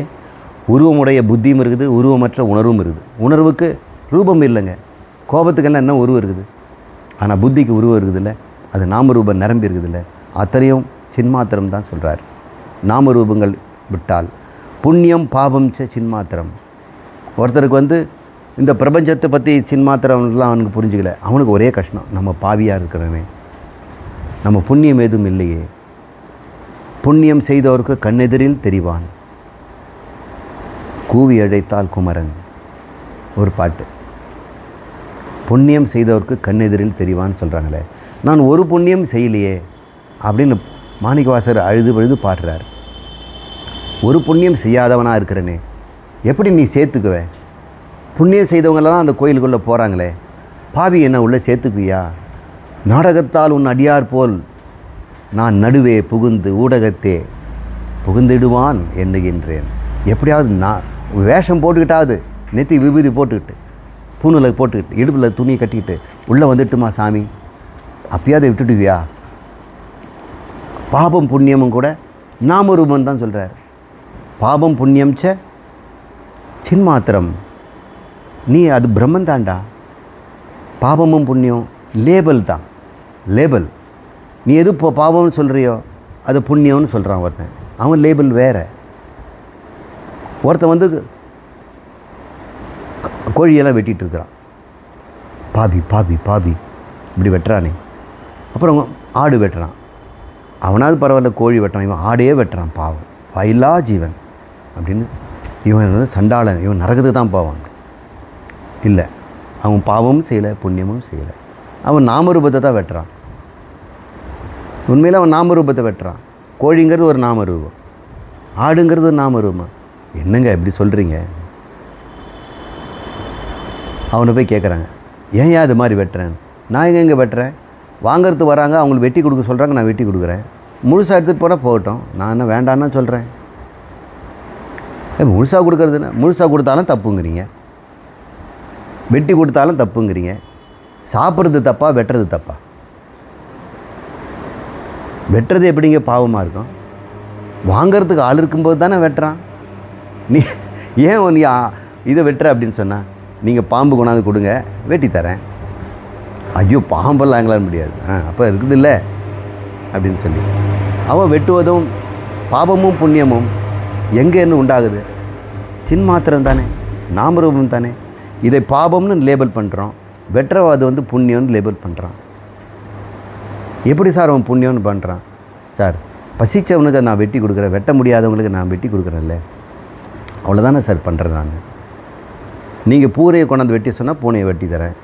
உருவமுடைய புத்தியும் இருக்குது, உருவமற்ற உணர்வும் இருக்குது. உணர்வுக்கு ரூபம் இல்லைங்க. கோபத்துக்கெல்லாம் என்ன உருவம் இருக்குது, ஆனால் புத்திக்கு உருவம் இருக்குதுல்ல, அது நாமரூபம் நிரம்பி இருக்குதுல்ல. அத்தனையும் சின்மாத்திரம் தான் சொல்கிறார். நாமரூபங்கள் விட்டால் புண்ணியம் பாபம் சின்மாத்திரம். ஒருத்தருக்கு இந்த பிரபஞ்சத்தை பற்றி சின்மாத்திரம்லாம் அவனுக்கு புரிஞ்சுக்கல. அவனுக்கு ஒரே கஷ்டம், நம்ம பாவியாக இருக்கிறவனே, நம்ம புண்ணியம் எதுவும் இல்லையே. புண்ணியம் செய்தவருக்கு கண்ணெதிரில் தெரிவான், கூவி அழைத்தால் குமரன். ஒரு பாட்டு. புண்ணியம் செய்தவருக்கு கண்ணெதிரில் தெரிவான்னு சொல்கிறாங்களே, நான் ஒரு புண்ணியம் செய்யலையே அப்படின்னு மாணிக்கவாசர் அழுது பாடுறார். ஒரு புண்ணியம் செய்யாதவனாக இருக்கிறனே, எப்படி நீ சேர்த்துக்குவே? புண்ணியம் செய்தவங்களாம் அந்த கோயிலுக்குள்ளே போகிறாங்களே, பாவி என்ன உள்ளே சேர்த்துக்குவியா? நாடகத்தால் உன் அடியார் போல் நான் நடுவே புகுந்து ஊடகத்தே புகுந்திடுவான் எண்ணுகின்றேன். எப்படியாவது நான் வேஷம் போட்டுக்கிட்டாவது, நெத்தி விபூதி போட்டுக்கிட்டு, பூணூலை போட்டுக்கிட்டு, இடுப்பில் துணி கட்டிக்கிட்டு உள்ளே வந்துட்டுமா சாமி, அப்பயாவது விட்டுடுவியா? பாபம் புண்ணியமும் கூட நாமரூபம் தான் சொல்கிறார். பாபம் புண்ணியம் சின்மாத்திரம். நீ அது பிரம்மன் தாண்டா. பாபமும் புண்ணியம் லேபல் தான், லேபல். நீ எது இப்போ பாவம்னு சொல்கிறியோ அது புண்ணியம்னு சொல்கிறான் ஒருத்தன், அவன் லேபிள் வேறு. ஒருத்தன் கோழியெல்லாம் வெட்டிகிட்டு இருக்கிறான், பாபி பாபி பாபி இப்படி வெட்டுறானே. அப்புறம் ஆடு வெட்டுறான், அவனாவது பரவாயில்ல, கோழி வெட்டுறான், இவன் ஆடே வெட்டுறான், பாவம் வாயில்லா ஜீவன் அப்படின்னு. இவன் சண்டாளன், இவன் நரகத்துக்கு தான் போவான். இல்லை, அவன் பாவமும் செய்யலை புண்ணியமும் செய்யலை, அவன் நாமரூபத்தை தான் வெட்டுறான். உண்மையில் அவன் நாமரூபத்தை வெட்டுறான். கோழிங்கிறது ஒரு நாமரூபம், ஆடுங்கிறது ஒரு நாமரூபம். என்னங்க இப்படி சொல்கிறீங்க? அவனை போய் கேட்குறாங்க, ஏன் அது மாதிரி வெட்டுறேன்? நான் எங்கே வெட்டுறேன்? வாங்கிறதுக்கு வராங்க, அவங்களுக்கு வெட்டி கொடுக்க சொல்கிறாங்க, நான் வெட்டி கொடுக்குறேன். முழுசாக எடுத்துகிட்டு போனால் போகட்டும், நான் என்ன வேண்டான்னு சொல்கிறேன். முழுசாக கொடுக்கறதுன்னா முழுசாக கொடுத்தாலும் தப்புங்கிறீங்க, வெட்டி கொடுத்தாலும் தப்புங்கிறீங்க. சாப்பிட்றது தப்பா, வெட்டுறது தப்பா? வெட்டுறது எப்படிங்க பாவமாக இருக்கும்? வாங்கிறதுக்கு ஆள் இருக்கும்போது தானே வெட்டுறான். நீ ஏன் நீ இதை வெட்டுற அப்படின்னு சொன்னால், நீங்கள் பாம்பு கொண்டாந்து கொடுங்க, வெட்டி தரேன். ஐயோ பாம்பெல்லாம் எங்களால் முடியாது, அப்போ இருக்குது இல்லை அப்படின்னு சொல்லி அவன் வெட்டுவதும் பாபமும் புண்ணியமும் எங்கேருந்து உண்டாகுது? சின்மாத்திரம் தானே, நாமரூபம் தானே. இதை பாபம்னு லேபிள் பண்ணுறோம், வெட்டுறவாது வந்து புண்ணியம்னு லேபிள் பண்ணுறான். எப்படி சார் அவன் புண்ணியம்னு பண்ணுறான்? சார் பசித்தவனுக்கு நான் வெட்டி கொடுக்குறேன், வெட்ட முடியாதவங்களுக்கு நான் வெட்டி கொடுக்குறேன்ல, அவ்வளோதானே சார் பண்ணுறேன் நான். நீங்கள் பூனையை கொண்டாந்து வெட்டி சொன்னால் பூனையை வெட்டி தரேன்,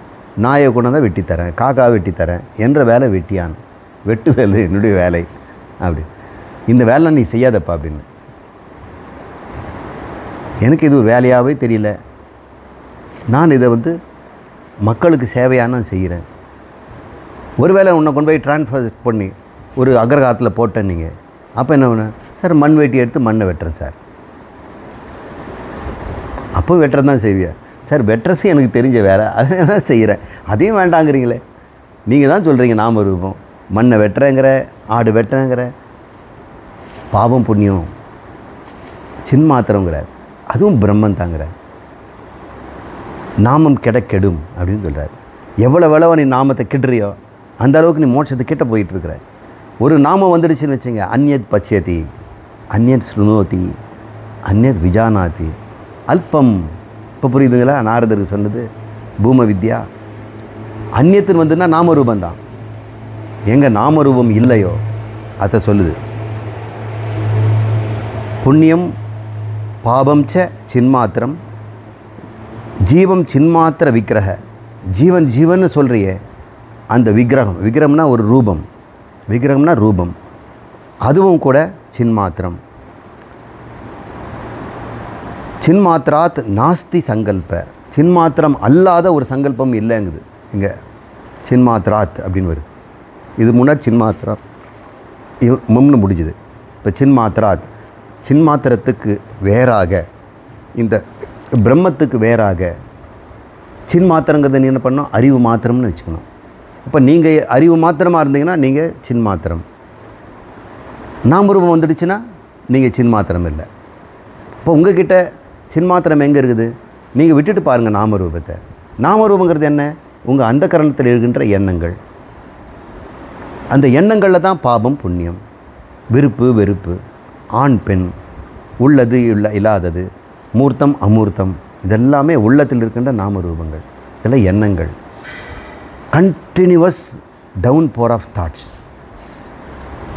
நாயை கொண்டாந்து வெட்டி தரேன், காக்காவை வெட்டி தரேன் என்ற வேலை வெட்டியான். வெட்டுதல் என்னுடைய வேலை அப்படி. இந்த வேலை நீ செய்யாதப்பா அப்படின்னு. எனக்கு இது ஒரு வேலையாகவே தெரியல. நான் இதை வந்து மக்களுக்கு சேவையாக நான் செய்கிறேன். ஒருவேளை உன்னை கொண்டு போய் ட்ரான்ஸ்ஃபர் பண்ணி ஒரு அக்ரகாரத்தில் போட்டேன் நீங்கள், அப்போ என்ன பண்ண சார்? மண் வெட்டி எடுத்து மண்ணை வெட்டுறேன் சார். அப்போ வெட்டுறது தான் செய்வியா சார்? வெட்டுறது எனக்கு தெரிஞ்ச வேலை, அதை தான் செய்கிறேன். அதையும் வேண்டாங்கிறீங்களே. நீங்கள் தான் சொல்கிறீங்க நாமரூபம், மண்ணை வெட்டுறேங்கிற, ஆடு வெட்டுறேங்கிற. பாவம் புண்ணியம் சின்மாத்திரங்கிறார், அதுவும் பிரம்மன் தாங்கிறார். நாமம் கெடும் அப்படின்னு சொல்கிறார். எவ்வளோ நீ நாமத்தை கிட்டுறியோ அந்த அளவுக்கு நீ மோட்சத்தை கிட்ட போயிட்டுருக்கிற. ஒரு நாமம் வந்துடுச்சுன்னு வச்சுங்க, அந்யத் பச்சியதி, அந்யத் ஸ்ருணோதி, அந்யத் விஜானாதி, அல்பம். இப்போ புரியுதுங்களா நாரதருக்கு சொன்னது? பூம வித்யா. அந்நியத்தின் வந்துன்னா நாமரூபந்தான். எங்கே நாமரூபம் இல்லையோ அதை சொல்லுது. புண்ணியம் பாபம் ச சின்மாத்திரம், ஜீவம் சின்மாத்திர விக்கிரக. ஜீவன் ஜீவன் சொல்கிறியே, அந்த விக்கிரகம், விக்கிரகம்னா ஒரு ரூபம், விக்கிரகம்னா ரூபம், அதுவும் கூட சின்மாத்திரம். சின்மாத்திராத் நாஸ்தி சங்கல்ப, சின்மாத்திரம் அல்லாத ஒரு சங்கல்பம் இல்லைங்குது இங்கே. சின்மாத்திராத் அப்படின்னு வருது. இது முன்னாடி சின்மாத்திரா மும்னு முடிஞ்சுது. இப்போ சின்மாத்திராத், சின்மாத்திரத்துக்கு வேறாக, இந்த பிரம்மத்துக்கு வேறாக. சின்மாத்திரங்கிறத நீ என்ன பண்ணணும்? அறிவு மாத்திரம்னு வச்சுக்கணும். இப்போ நீங்கள் அறிவு மாத்திரமாக இருந்தீங்கன்னா நீங்கள் சின்மாத்திரம். நாமரூபம் வந்துடுச்சுன்னா நீங்கள் சின்மாத்திரம் இல்லை. இப்போ உங்ககிட்ட சின்மாத்திரம் எங்கே இருக்குது? நீங்கள் விட்டுட்டு பாருங்கள் நாமரூபத்தை. நாமரூபங்கிறது என்ன? உங்கள் அந்த கரணத்தில் எழுகின்ற எண்ணங்கள். அந்த எண்ணங்களில் தான் பாபம் புண்ணியம், விருப்பு வெறுப்பு, ஆண் பெண், உள்ளது இல்லாதது, மூர்த்தம் அமூர்த்தம், இதெல்லாமே உள்ளத்தில் இருக்கின்ற நாமரூபங்கள். இதெல்லாம் எண்ணங்கள். Continuous downpour of thoughts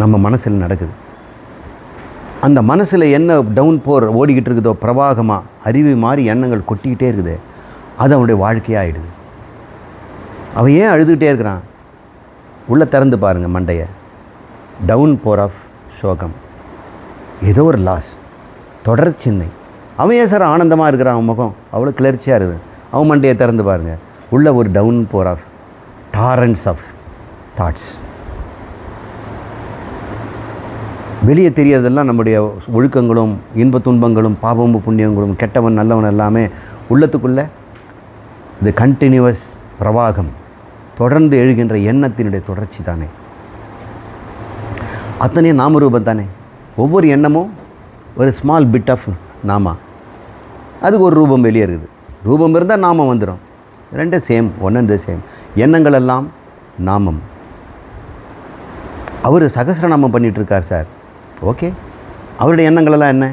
நம்ம மனசில் நடக்குது. அந்த மனசில் என்ன டவுன் போர் ஓடிக்கிட்டு இருக்குதோ, பிரவாகமாக அருவி மாதிரி எண்ணங்கள் கொட்டிக்கிட்டே இருக்குது, அது அவனுடைய வாழ்க்கையாக ஆகிடுது. அவன் ஏன் அழுதுகிட்டே இருக்கிறான்? உள்ளே திறந்து பாருங்கள் மண்டையை. டவுன் போர் ஆஃப் சோகம், ஏதோ ஒரு லாஸ், தொடர்ச்சின்மை. அவன் ஏன் சார் ஆனந்தமாக இருக்கிறான்? அவன் முகம் அவ்வளோ கிளர்ச்சியாக இருக்குது. அவன் மண்டையை திறந்து பாருங்கள், உள்ள ஒரு downpour of torrents of thoughts. வெளியே தெரியறதெல்லாம் நம்முடைய ஒழுக்கங்களும் இன்ப துன்பங்களும் பாவமும் புண்ணியங்களும் கெட்டவன் நல்லவன் எல்லாமே உள்ளத்துக்குள்ளே இது கண்டினியூவஸ் பிரவாகம், தொடர்ந்து எழுகின்ற எண்ணத்தினுடைய தொடர்ச்சி தானே. அத்தனையும் நாமரூபம் தானே. ஒவ்வொரு எண்ணமும் ஒரு ஸ்மால் பிட் ஆஃப் நாமா, அதுக்கு ஒரு ரூபம் வெளியே இருக்குது. ரூபம் இருந்தால் நாமம் வந்துடும். ரெண்டு same, one and the same. எண்ணங்கள் எல்லாம் நாமம். அவர் சகஸ்ரநாமம் பண்ணிகிட்ருக்கார் சார், ஓகே. அவருடைய எண்ணங்களெல்லாம் என்ன?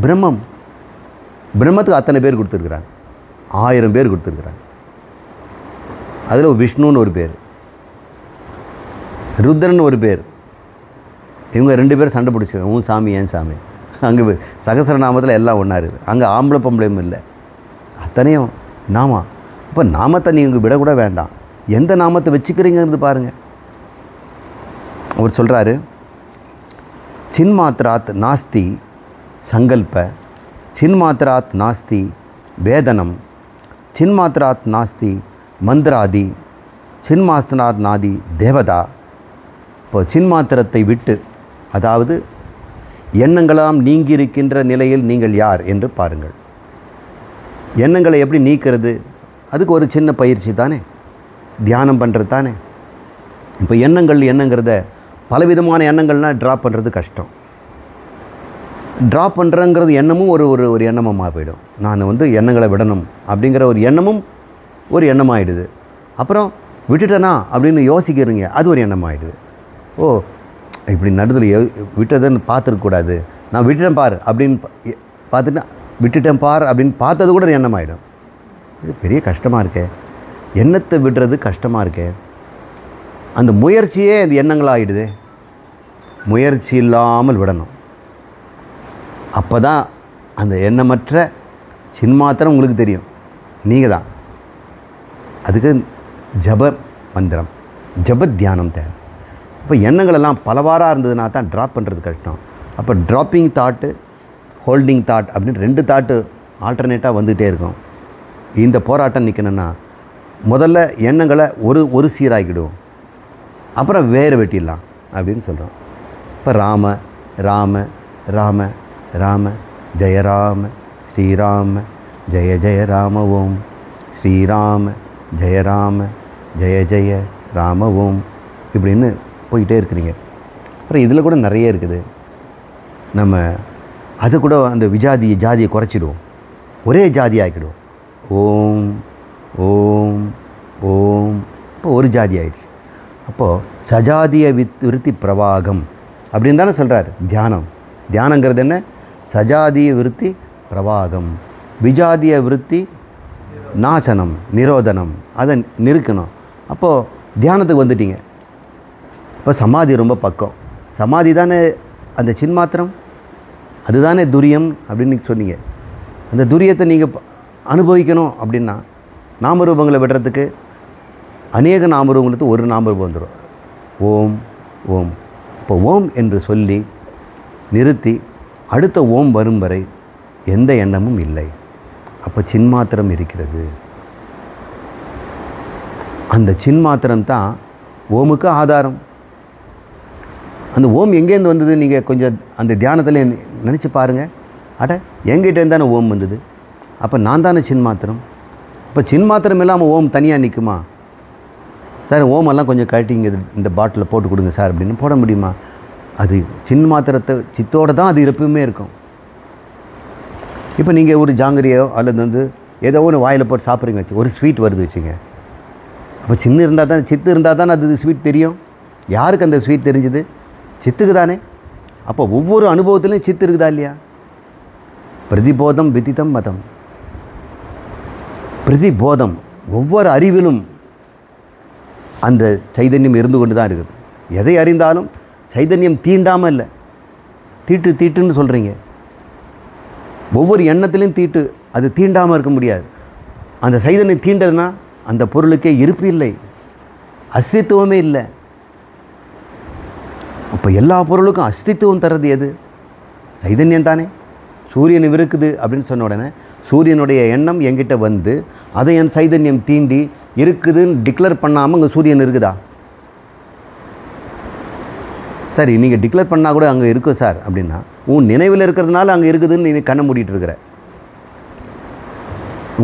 பிரம்மம். பிரம்மத்துக்கு அத்தனை பேர் கொடுத்துருக்குறாங்க, 1000 பேர் கொடுத்துருக்குறாங்க. அதில் விஷ்ணுன்னு ஒரு பேர், ருத்ரன் ஒரு பேர். இவங்க 2 பேர் சண்டை பிடிச்சி, உன் சாமி ஏன் சாமி. அங்கே சகஸ்ரநாமத்தில் எல்லாம் ஒன்றா இருக்குது. அங்கே ஆம்பளை பொம்பளையும் இல்லை, அத்தனையும் நாமா. இப்போ நாமத்தை நீங்கள் விடக்கூட வேண்டாம். எந்த நாமத்தை வச்சுக்கிறீங்கிறது பாருங்கள். அவர் சொல்கிறாரு, சின்மாத்திராத் நாஸ்தி சங்கல்ப, சின்மாத்திராத் நாஸ்தி வேதனம், சின்மாத்திராத் நாஸ்தி மந்திராதி, சின்மாத்திராத் நாதி தேவதா. இப்போ சின்மாத்திரத்தை விட்டு, அதாவது எண்ணங்களாம் நீங்கி இருக்கின்ற நிலையில் நீங்கள் யார் என்று பாருங்கள். எண்ணங்களை எப்படி நீக்கிறது? அதுக்கு ஒரு சின்ன பயிற்சி தானே, தியானம் பண்ணுறது தானே. இப்போ எண்ணங்கிறத பலவிதமான எண்ணங்கள்னால் ட்ராப் பண்ணுறது கஷ்டம். ட்ராப் பண்ணுறங்கிறது எண்ணமும் ஒரு எண்ணமாக போயிடும். நான் எண்ணங்களை விடணும் அப்படிங்கிற ஒரு எண்ணமும் ஒரு எண்ணமாகிடுது. அப்புறம் விட்டுட்டேனா அப்படின்னு யோசிக்கிறீங்க, அது ஒரு எண்ணமாகிடுது. ஓ, இப்படி நடுவில் விட்டதுன்னு பார்த்துருக்கக்கூடாது, நான் விட்டுட்டேன் பார் அப்படின்னு பார்த்துட்டு விட்டுட்டேன் பார் அப்படின்னு பார்த்தது கூட ஒரு எண்ணமாகிடும். இது பெரிய கஷ்டமாக இருக்கே, எண்ணத்தை விடுறது கஷ்டமாக இருக்கே. அந்த முயற்சியே அந்த எண்ணங்களாகிடுது. முயற்சி இல்லாமல் விடணும். அப்போ தான் அந்த எண்ணமற்ற சின்மாத்திரம் உங்களுக்கு தெரியும், நீங்கள் தான். அதுக்கு ஜப மந்திரம், ஜப தியானம் தேவை. இப்போ எண்ணங்களெல்லாம் பலவாறாக இருந்ததுனா தான் ட்ராப் பண்ணுறது கஷ்டம். அப்போ ட்ராப்பிங் தாட்டு, ஹோல்டிங் தாட் அப்படின்னு 2 தாட்டு ஆல்டர்னேட்டாக வந்துகிட்டே இருக்கும். இந்த போராட்டம் நிற்கணுன்னா முதல்ல எண்ணங்களை ஒரு சீராக்கிடுவோம், அப்புறம் வேறு வெட்டிடலாம் அப்படின்னு சொல்கிறோம். இப்போ ராம ராம ராம ராம ஜெயராம ஸ்ரீராம ஜெய ஜெய ராம ஓம், ஸ்ரீராம ஜெயராம ஜெய ஜெய ராம ஓம் இப்படின்னு போயிட்டே இருக்கிறீங்க. அப்புறம் இதில் கூட நிறைய இருக்குது. நம்ம அது கூட அந்த ஜாதியை குறைச்சிடுவோம், ஒரே ஜாதி ஆக்கிடுவோம். ஓம் ஓம் ஓம், இப்போ ஒரு ஜாதி ஆயிடுச்சு. அப்போது சஜாதிய விருத்தி பிரவாகம் அப்படின்னு தானே சொல்கிறார் தியானம். தியானங்கிறது என்ன? சஜாதிய விருத்தி பிரவாகம், விஜாதிய விருத்தி நாசனம், நிரோதனம், அதை நிறுக்கணும். அப்போது தியானத்துக்கு வந்துட்டீங்க. இப்போ சமாதி ரொம்ப பக்கம். சமாதி தானே அந்த சின்மாத்திரம், அதுதானே துரியம் அப்படின்னு சொன்னீங்க. அந்த துரியத்தை நீங்கள் அனுபவிக்கணும் அப்படின்னா நாமரூபங்களை விடுறதுக்கு அநேக நாமரூபங்களுக்கு ஒரு நாமரூபம் வந்துடும், ஓம் ஓம். இப்போ ஓம் என்று சொல்லி நிறுத்தி அடுத்த ஓம் வரும் வரை எந்த எண்ணமும் இல்லை. அப்போ சின்மாத்திரம் இருக்கிறது. அந்த சின்மாத்திரம் தான் ஓமுக்கு ஆதாரம். அந்த ஓம் எங்கேருந்து வந்தது? நீங்கள் கொஞ்சம் அந்த தியானத்தில் நினச்சி பாருங்கள். அட, எங்கிட்டேருந்து தானே ஓம் வந்தது. அப்போ நான் தானே சின்மாத்திரம். இப்போ சின்மாத்திரம் இல்லாமல் ஓம் தனியாக நிற்குமா? சார் ஓமெல்லாம் கொஞ்சம் கட்டி இங்கே இந்த பாட்டிலில் போட்டு கொடுங்க சார் அப்படின்னு போட முடியுமா? அது சின்மாத்திரத்தை சித்தோடு தான் அது எப்பவுமே இருக்கும். இப்போ நீங்கள் ஒரு ஜாங்கிரியோ அல்லது ஏதோ ஒன்று வாயில் போட்டு சாப்பிட்றீங்க வச்சு, ஒரு ஸ்வீட் வருது வச்சுங்க. அப்போ சின்ன இருந்தால் தானே, சித்து இருந்தால் தானே அது ஸ்வீட் தெரியும். யாருக்கு அந்த ஸ்வீட் தெரிஞ்சுது? சித்துக்கு தானே. அப்போ ஒவ்வொரு அனுபவத்துலையும் சித்து இருக்குதா இல்லையா? பிரதிபோதம் விதித்தம் மதம். பிரதிபோதம், ஒவ்வொரு அறிவிலும் அந்த சைதன்யம் இருந்து கொண்டு தான் இருக்குது. எதை அறிந்தாலும் சைதன்யம் தீண்டாமல் இல்லை. தீட்டுன்னு சொல்கிறீங்க. ஒவ்வொரு எண்ணத்திலையும் தீட்டு, அது தீண்டாமல் இருக்க முடியாது. அந்த சைதன்யம் தீண்டதுன்னா அந்த பொருளுக்கே இருப்பு இல்லை, அஸ்தித்துவமே இல்லை. அப்போ எல்லா பொருளுக்கும் அஸ்தித்துவம் தர்றது எது? சைதன்யம் தானே. சூரியன் இருக்குது அப்படின்னு சொன்ன உடனே சூரியனுடைய எண்ணம் என்கிட்ட வந்து அதை என் சைதன்யம் தீண்டி இருக்குதுன்னு டிக்ளேர் பண்ணாமல் அங்கே சூரியன் இருக்குதா? சரி, நீங்கள் டிக்ளேர் பண்ணால் கூட அங்கே இருக்கும் சார் அப்படின்னா, உன் நினைவில் இருக்கிறதுனால அங்கே இருக்குதுன்னு நீ கண்ணை மூடிட்டு இருக்கிற.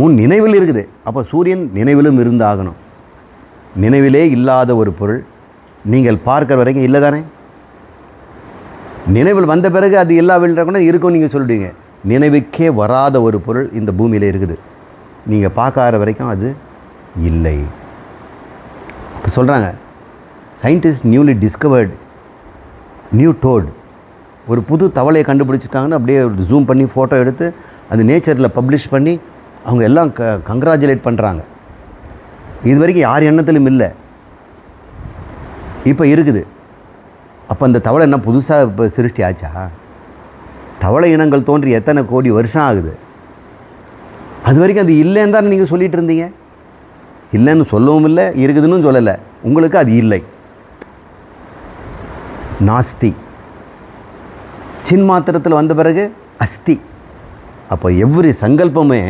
உன் நினைவில் இருக்குது. அப்போ சூரியன் நினைவிலும் இருந்தாகணும். நினைவிலே இல்லாத ஒரு பொருள் நீங்கள் பார்க்குற வரைக்கும் இல்லை தானே. நினைவில் வந்த பிறகு அது எல்லா வெளியில கூட இருக்கும் நீங்கள் சொல்லிடுவீங்க. நினைவுக்கே வராத ஒரு பொருள் இந்த பூமியில் இருக்குது, நீங்கள் பார்க்காத வரைக்கும் அது இல்லை. அப்போ சொல்கிறாங்க, சயின்டிஸ்ட் நியூலி டிஸ்கவர்டு நியூ டோட், ஒரு புது தவளையை கண்டுபிடிச்சிருக்காங்கன்னு அப்படியே ஜூம் பண்ணி ஃபோட்டோ எடுத்து அது நேச்சரில் பப்ளிஷ் பண்ணி அவங்க எல்லாம் கங்க்ராச்சுலேட் பண்ணுறாங்க. இது வரைக்கும் யார் எண்ணத்திலும் இல்லை, இப்போ இருக்குது. அப்போ அந்த தவளை என்ன புதுசாக இப்போ சிருஷ்டி ஆச்சா? தவளை இனங்கள் தோன்றி எத்தனை கோடி வருஷம் ஆகுது. அது வரைக்கும் அது இல்லைன்னு தான் நீங்கள் சொல்லிகிட்டு இருந்தீங்க. இல்லைன்னு சொல்லவும் இல்லை, இருக்குதுன்னு சொல்லலை. உங்களுக்கு அது இல்லை. நாஸ்தி. சின்மாத்திரத்தில் வந்த பிறகு அஸ்தி. அப்போ எவ்ரி சங்கல்பமே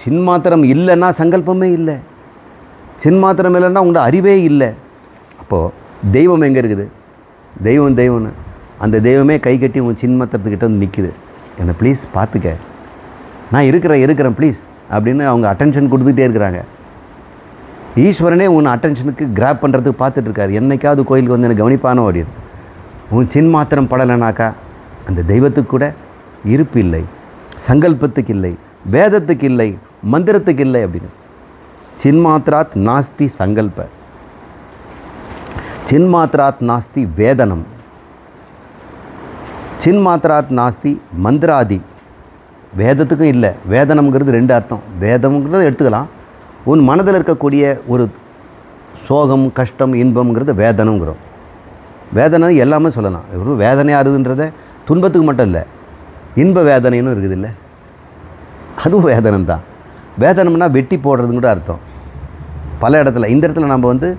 சின்மாத்திரம் இல்லைன்னா சங்கல்பமே இல்லை, சின்மாத்திரம் இல்லைன்னா உங்களோட அறிவே இல்லை. அப்போது தெய்வம் எங்கே இருக்குது? தெய்வம்னு அந்த தெய்வமே கை கட்டி உங்கள் சின்மாத்திரத்துக்கிட்ட வந்து நிற்குது. என்னை ப்ளீஸ் பார்த்துக்க, நான் இருக்கிறேன் ப்ளீஸ் அப்படின்னு அவங்க அட்டென்ஷன் கொடுத்துட்டே இருக்கிறாங்க. ஈஸ்வரனே உன் அட்டென்ஷனுக்கு கிராப் பண்ணுறதுக்கு பார்த்துட்ருக்காரு. என்னைக்காவது கோயிலுக்கு வந்து எனக்கு கவனிப்பானோ அப்படின்னு. உன் சின்மாத்திரம் படலைனாக்கா அந்த தெய்வத்துக்கு கூட இருப்பு இல்லை, சங்கல்பத்துக்கு இல்லை, வேதத்துக்கு இல்லை, மந்திரத்துக்கு இல்லை அப்படின்னு. சின்மாத்திராத் நாஸ்தி சங்கல்ப, சின்மாத்திராத் நாஸ்தி வேதனம், சின்மாத்திராத் நாஸ்தி மந்திராதி. வேதத்துக்கும் இல்லை, வேதனம்ங்கிறது 2 அர்த்தம். வேதம்ங்கிறது எடுத்துக்கலாம், உன் மனதில் இருக்கக்கூடிய ஒரு சோகம், கஷ்டம், இன்பம்ங்கிறது வேதனங்கிறோம். வேதனை எல்லாமே சொல்லலாம். ஒரு வேதனையாக இருக்குதுன்றத துன்பத்துக்கு மட்டும் இல்லை, இன்ப வேதனைன்னு இருக்குது இல்லை, அதுவும் வேதனம் தான். வேதனம்னா வெட்டி போடுறதுன்னு கூட அர்த்தம். பல இடத்துல, இந்த இடத்துல நம்ம வந்து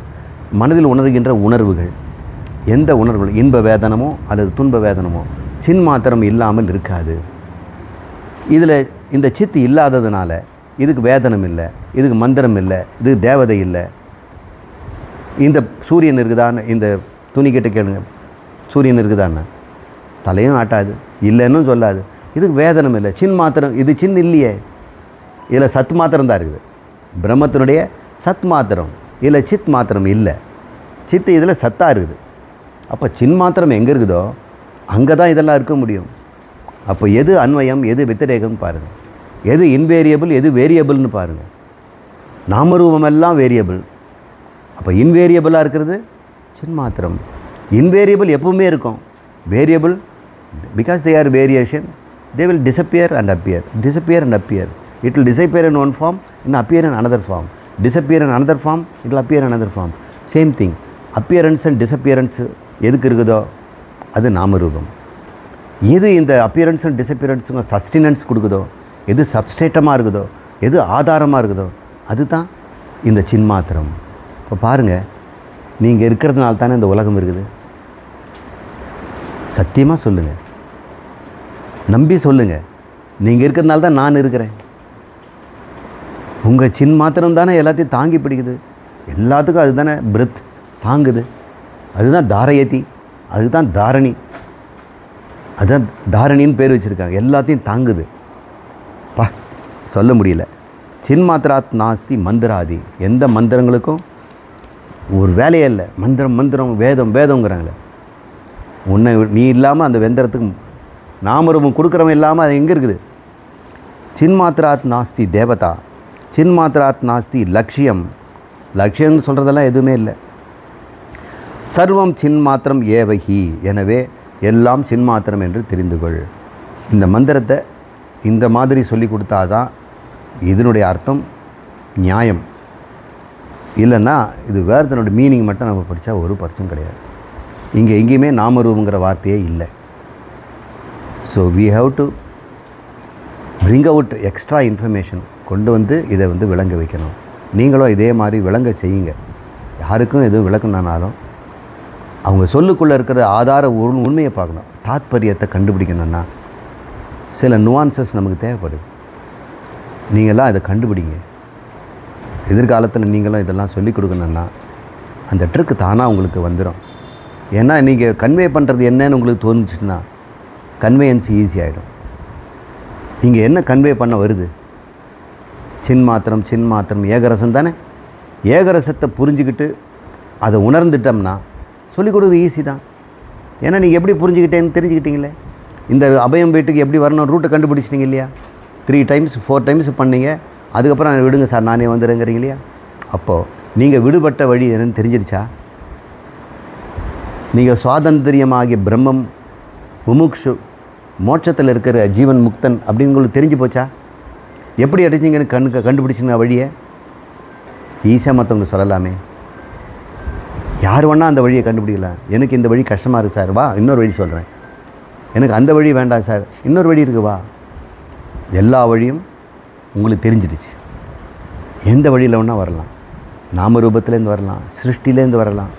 மனதில் உணர்கின்ற உணர்வுகள், எந்த உணர்வுகள், இன்ப வேதனமோ அல்லது துன்ப வேதனமோ சின்மாத்திரம் இல்லாமல் இருக்காது. இதில் இந்த சித்து இல்லாததுனால இதுக்கு வேதனம் இல்லை, இதுக்கு மந்திரம் இல்லை, இதுக்கு தேவதை இல்லை. இந்த சூரியன் இருக்குதான்னு இந்த துணி கிட்ட கேளுங்க, சூரியன் இருக்குதான்னு தலையும் ஆட்டாது, இல்லைன்னு சொல்லாது. இதுக்கு வேதனம் இல்லை, சின் மாத்திரம். இது சின் இல்லையே, இதில் சத் மாத்திரம் தான் இருக்குது. பிரம்மத்தினுடைய சத் மாத்திரம், இதில் சித் மாத்திரம் இல்லை. சித்து இதில் சத்தாக இருக்குது. அப்போ சின் மாத்திரம் எங்கே இருக்குதோ அங்கே தான் இதெல்லாம் இருக்க முடியும். அப்போ எது அன்வயம், எது வெத்திரேகம்னு பாருங்கள், எது இன்வேரியபிள், எது வேரியபிள்னு பாருங்கள். நாமரூபமெல்லாம் வேரியபிள். அப்போ இன்வேரியபிளாக இருக்கிறது சின்மாத்திரம். இன்வேரியபிள் எப்பவுமே இருக்கும். Variable because they are variation, they will disappear and appear, disappear and appear. It will disappear in one form and appear in another form, disappear in another form, it will appear in another form. Same thing, appearance and disappearance எதுக்கு இருக்குதோ அது நாமரூபம். எது இந்த appearance and disappearance சஸ்டினன்ஸ் கொடுக்குதோ, எது சப்ஸ்ட்ரேட்டமாக இருக்குதோ, எது ஆதாரமாக இருக்குதோ அதுதான் இந்த சின்மாத்திரம். இப்போ பாருங்கள், நீங்கள் இருக்கிறதுனால தானே இந்த உலகம் இருக்குது. சத்தியமாக சொல்லுங்கள், நம்பி சொல்லுங்கள், நீங்கள் இருக்கிறதுனால தான் நான் இருக்கிறேன். உங்கள் சின் மாத்திரம் தானே எல்லாத்தையும் தாங்கி பிடிக்குது. எல்லாத்துக்கும் அது தானே பிரெத் தாங்குது. அதுதான் தாரயதி, அதுதான் தாரணி, அதுதான் தாரணின்னு பேர் வச்சுருக்காங்க. எல்லாத்தையும் தாங்குது. பா சொல்ல முடியல. சின்மாத்திராத் நாஸ்தி மந்திராதி. எந்த மந்திரங்களுக்கும் ஒரு வேலையே இல்லை. மந்திரம் மந்திரம், வேதம் வேதங்கிறாங்களே. உன்னை நீ இல்லாமல் அந்த வெந்திரத்துக்கு நாமரூபம் கொடுக்குறவன் இல்லாமல் அது எங்கே இருக்குது? சின்மாத்திராத் நாஸ்தி தேவதா, சின்மாத்திராத் நாஸ்தி லட்சியம். லட்சியம்னு சொல்கிறதெல்லாம் எதுவுமே இல்லை. சர்வம் சின்மாத்திரம் ஏவகி. எனவே எல்லாம் சின்மாத்திரம் என்று தெரிந்து கொள். இந்த மந்திரத்தை இந்த மாதிரி சொல்லி கொடுத்தாதான் இதனுடைய அர்த்தம் நியாயம். இல்லைன்னா இது வேர்தனோட மீனிங் மட்டும் நம்ம படித்தா ஒரு பர்சன் கிடையாது. இங்கே எங்கேயுமே நாமரூபங்கிற வார்த்தையே இல்லை. So we have to bring out extra information, கொண்டு வந்து இதை வந்து விளங்க வைக்கணும். நீங்களும் இதே மாதிரி விளங்க செய்யுங்க. யாருக்கும் எதுவும் விளக்கணுன்னாலும் அவங்க சொல்லுக்குள்ளே இருக்கிற ஆதார உண்மையை பார்க்கணும். தாத்பரியத்தை கண்டுபிடிக்கணும்னா சில நுவான்சஸ் நமக்கு தேவைப்படுது. நீங்களாம் இதை கண்டுபிடிங்க. எதிர்காலத்தில் நீங்களும் இதெல்லாம் சொல்லிக் கொடுக்கணுன்னா அந்த ட்ரிக்கு தானாக உங்களுக்கு வந்துடும். ஏன்னா நீங்கள் கன்வே பண்ணுறது என்னன்னு உங்களுக்கு தோணுச்சுன்னா கன்வேயன்ஸ் ஈஸி ஆகிடும். இங்கே என்ன கன்வே பண்ண வருது? சின்மாத்திரம், சின்மாத்திரம் ஏகரசம் தானே. ஏகரசத்தை புரிஞ்சுக்கிட்டு அதை உணர்ந்துட்டோம்னா சொல்லிக் கொடுக்குறது ஈஸி தான். ஏன்னா நீங்கள் எப்படி புரிஞ்சுக்கிட்டேன்னு தெரிஞ்சுக்கிட்டீங்களே. இந்த அபயம் வீட்டுக்கு எப்படி வரணும் ரூட்டை கண்டுபிடிச்சிட்டிங்க இல்லையா? 3 times 4 times பண்ணீங்க. அதுக்கப்புறம் விடுங்க சார் நானே வந்துடுறேங்கிறீங்க இல்லையா? அப்போது நீங்கள் விடுபட்ட வழி என்னன்னு தெரிஞ்சிருச்சா? நீங்கள் சுவாதந்திரியமாகிய பிரம்மம், முமுக்ஷு, மோட்சத்தில் இருக்கிற ஜீவன் முக்தன் அப்படின்னு உங்களுக்கு தெரிஞ்சு போச்சா? எப்படி அடிச்சிங்கன்னு கண்டுபிடிச்சிங்க வழியை? ஈஸியாக மற்றவங்க சொல்லலாமே. யார் வேணால் அந்த வழியை கண்டுபிடிக்கலாம். எனக்கு இந்த வழி கஷ்டமாக இருக்குது சார், வா இன்னொரு வழி சொல்கிறேன். எனக்கு அந்த வழி வேண்டாம் சார், இன்னொரு வழி இருக்குது, வா. எல்லா வழியும் உங்களுக்கு தெரிஞ்சிடுச்சு. எந்த வழியில் வேணால் வரலாம். நாம ரூபத்துலேருந்து வரலாம், சிருஷ்டிலேருந்து வரலாம்,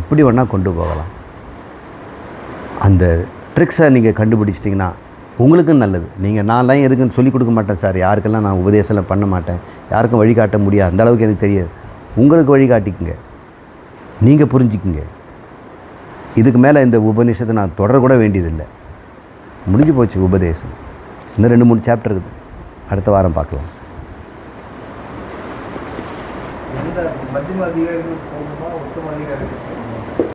எப்படி வேணால் கொண்டு போகலாம். அந்த ட்ரிக்ஸை நீங்கள் கண்டுபிடிச்சிட்டிங்கன்னா உங்களுக்கும் நல்லது. நீங்கள் நான்லாம் எதுக்குன்னு சொல்லிக் கொடுக்க மாட்டேன் சார், யாருக்கெல்லாம் நான் உபதேசம்லாம் பண்ண மாட்டேன், யாருக்கும் வழிகாட்ட முடியாது, அந்த அளவுக்கு எனக்கு தெரியாது. உங்களுக்கு வழிகாட்டிக்குங்க, நீங்கள் புரிஞ்சுக்குங்க. இதுக்கு மேலே இந்த உபநிஷத்தை நான் தொடரக்கூட வேண்டியதில்லை, முடிஞ்சு போச்சு உபதேசம். இன்னும் 2-3 சாப்டர் இருக்குது, அடுத்த வாரம் பார்க்கலாம். மத்தியம அதிகாரிகள் போகணுமா உத்தம அதிகாரிகள்?